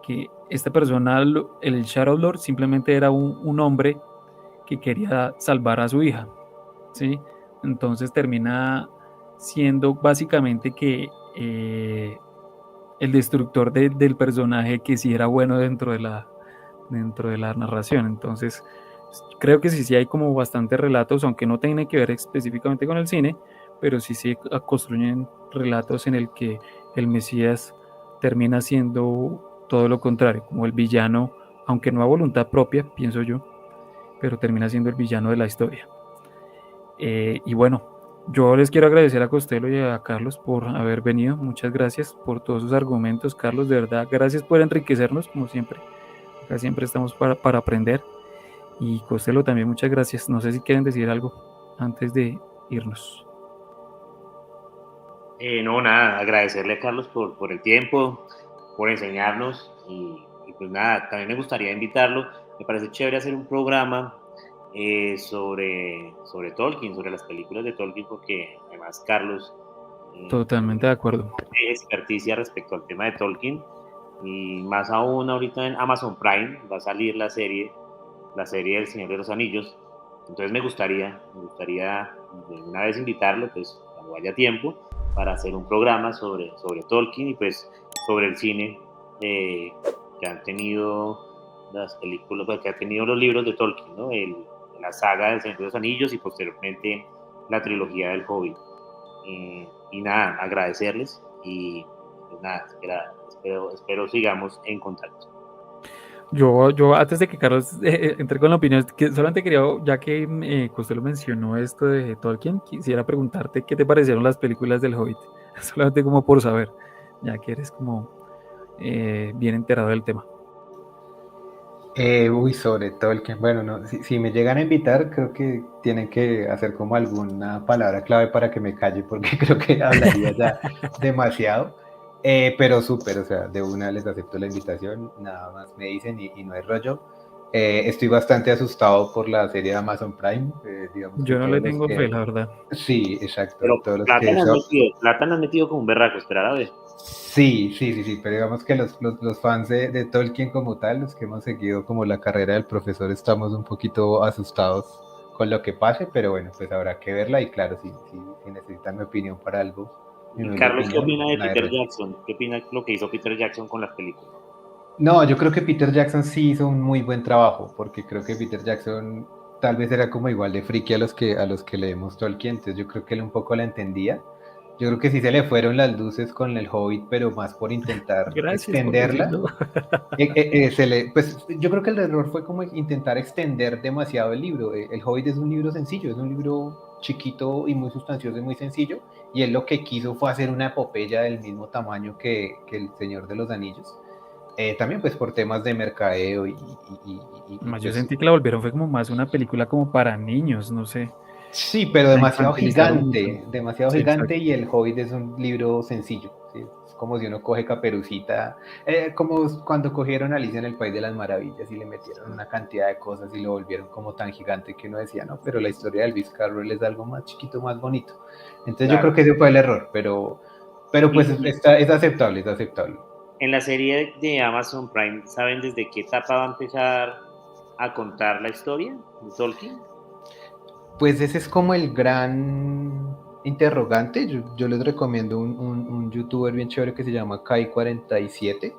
que esta persona, el Shadow Lord, simplemente era un hombre que quería salvar a su hija, ¿sí? Entonces termina siendo básicamente que el destructor del personaje que sí era bueno dentro de la narración. Entonces, creo que sí hay como bastantes relatos, aunque no tienen que ver específicamente con el cine, pero sí se construyen relatos en el que el Mesías termina siendo todo lo contrario, como el villano, aunque no a voluntad propia, pienso yo, pero termina siendo el villano de la historia. Y bueno, yo les quiero agradecer a Costello y a Carlos por haber venido. Muchas gracias por todos sus argumentos, Carlos, de verdad. Gracias por enriquecernos, como siempre. Acá siempre estamos para aprender. Y Costello también, muchas gracias. No sé si quieren decir algo antes de irnos. No, nada, agradecerle a Carlos por el tiempo, por enseñarnos y pues nada, también me gustaría invitarlo. Me parece chévere hacer un programa sobre Tolkien, sobre las películas de Tolkien, porque además Carlos Totalmente de acuerdo. tiene experticia respecto al tema de Tolkien y más aún ahorita en Amazon Prime va a salir la serie del Señor de los Anillos. Entonces me gustaría de una vez invitarlo, pues cuando haya tiempo, para hacer un programa sobre Tolkien y pues sobre el cine que han tenido las películas, pues, que han tenido los libros de Tolkien, ¿no? La saga del Señor de los Anillos y posteriormente la trilogía del Hobbit. Y nada, agradecerles y pues nada, espero sigamos en contacto. Yo antes de que Carlos entre con la opinión, que solamente quería, ya que usted lo mencionó esto de Tolkien, quisiera preguntarte qué te parecieron las películas del Hobbit, solamente como por saber, ya que eres como bien enterado del tema. Sobre todo el que, bueno, no, si me llegan a invitar, creo que tienen que hacer como alguna palabra clave para que me calle, porque creo que hablaría ya demasiado. Pero súper, o sea, de una les acepto la invitación, nada más me dicen y no hay rollo. Estoy bastante asustado por la serie de Amazon Prime, digamos que Yo no le todos los tengo fe, que... la verdad. Sí, exacto, Pero todos los que... plata le han metido como un berraco, esperar a ver. Sí, pero digamos que los fans de Tolkien como tal, los que hemos seguido como la carrera del profesor, estamos un poquito asustados con lo que pase, pero bueno, pues habrá que verla y claro, si necesitan mi opinión para algo, mi Y humilde Carlos, ¿qué opinión, opina de no hay Peter rollo. Jackson? ¿Qué opina de lo que hizo Peter Jackson con las películas? No, yo creo que Peter Jackson sí hizo un muy buen trabajo, porque creo que Peter Jackson tal vez era como igual de friki a los que leemos Tolkien, entonces yo creo que él un poco la entendía. Yo creo que sí se le fueron las luces con el Hobbit, pero más por intentar Gracias por extenderla. decirlo. Pues yo creo que el error fue como intentar extender demasiado el libro. El Hobbit es un libro sencillo, es un libro chiquito y muy sustancioso y muy sencillo, y él lo que quiso fue hacer una epopeya del mismo tamaño que El Señor de los Anillos. También pues por temas de mercadeo Más yo pues sentí que la volvieron fue como más una película como para niños, no sé. sí, pero La infantilizaron mucho. demasiado Sí, gigante exacto. y el Hobbit es un libro sencillo, ¿sí? Es como si uno coge Caperucita, como cuando cogieron Alicia en el País de las Maravillas y le metieron una cantidad de cosas y lo volvieron como tan gigante que uno decía, no, pero la historia de Lewis Carroll es algo más chiquito, más bonito. Entonces yo creo Claro. que ese fue el error, pero pues Y es aceptable, es aceptable. en la serie de Amazon Prime, ¿saben desde qué etapa va a empezar a contar la historia de Tolkien? Pues ese es como el gran interrogante. Yo les recomiendo un youtuber bien chévere que se llama Kai47.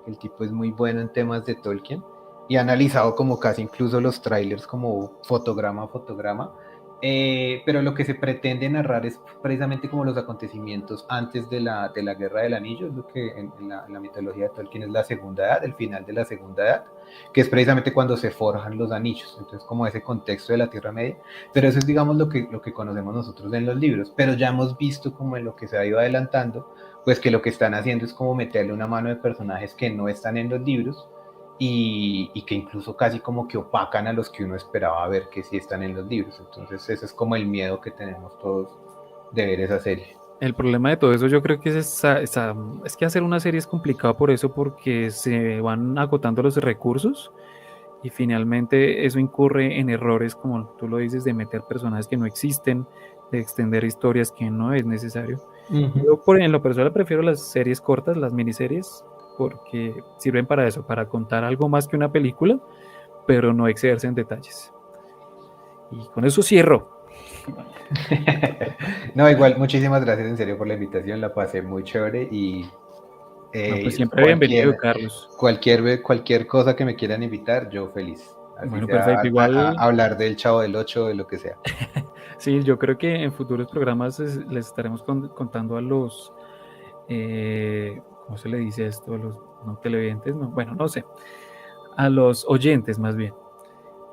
El tipo es muy bueno en temas de Tolkien y ha analizado como casi incluso los trailers como fotograma a fotograma. Pero lo que se pretende narrar es precisamente como los acontecimientos antes de la Guerra del Anillo, es lo que en la mitología de Tolkien es la Segunda Edad, el final de la Segunda Edad, que es precisamente cuando se forjan los anillos. Entonces como ese contexto de la Tierra Media, pero eso es, digamos, lo que conocemos nosotros en los libros. Pero ya hemos visto como en lo que se ha ido adelantando, pues que lo que están haciendo es como meterle una mano de personajes que no están en los libros y que incluso casi como que opacan a los que uno esperaba ver que sí están en los libros. Entonces ese es como el miedo que tenemos todos de ver esa serie. El problema de todo eso yo creo que es que hacer una serie es complicado por eso, porque se van agotando los recursos y finalmente eso incurre en errores, como tú lo dices, de meter personajes que no existen, de extender historias que no es necesario. Yo en lo personal prefiero las series cortas, las miniseries, porque sirven para eso, para contar algo más que una película, pero no excederse en detalles. Y con eso cierro. No, igual, muchísimas gracias en serio por la invitación, la pasé muy chévere y No, pues siempre bienvenido, Carlos. cualquier cosa que me quieran invitar, yo feliz. Así Bueno, sea perfecto. Igual, a hablar del Chavo del Ocho, de lo que sea. sí, yo creo que en futuros programas les estaremos contando a los, ¿cómo se le dice esto? A los no televidentes, no, bueno, no sé, a los oyentes más bien,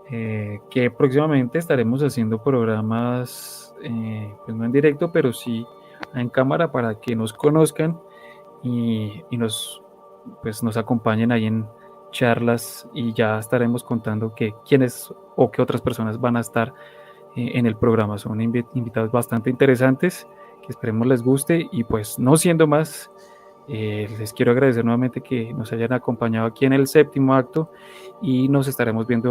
que próximamente estaremos haciendo programas, pues no en directo, pero sí en cámara para que nos conozcan y pues nos acompañen ahí en charlas y ya estaremos contando que quiénes o qué otras personas van a estar en el programa. Son invitados bastante interesantes que esperemos les guste y pues no siendo más, les quiero agradecer nuevamente que nos hayan acompañado aquí en el séptimo acto y nos estaremos viendo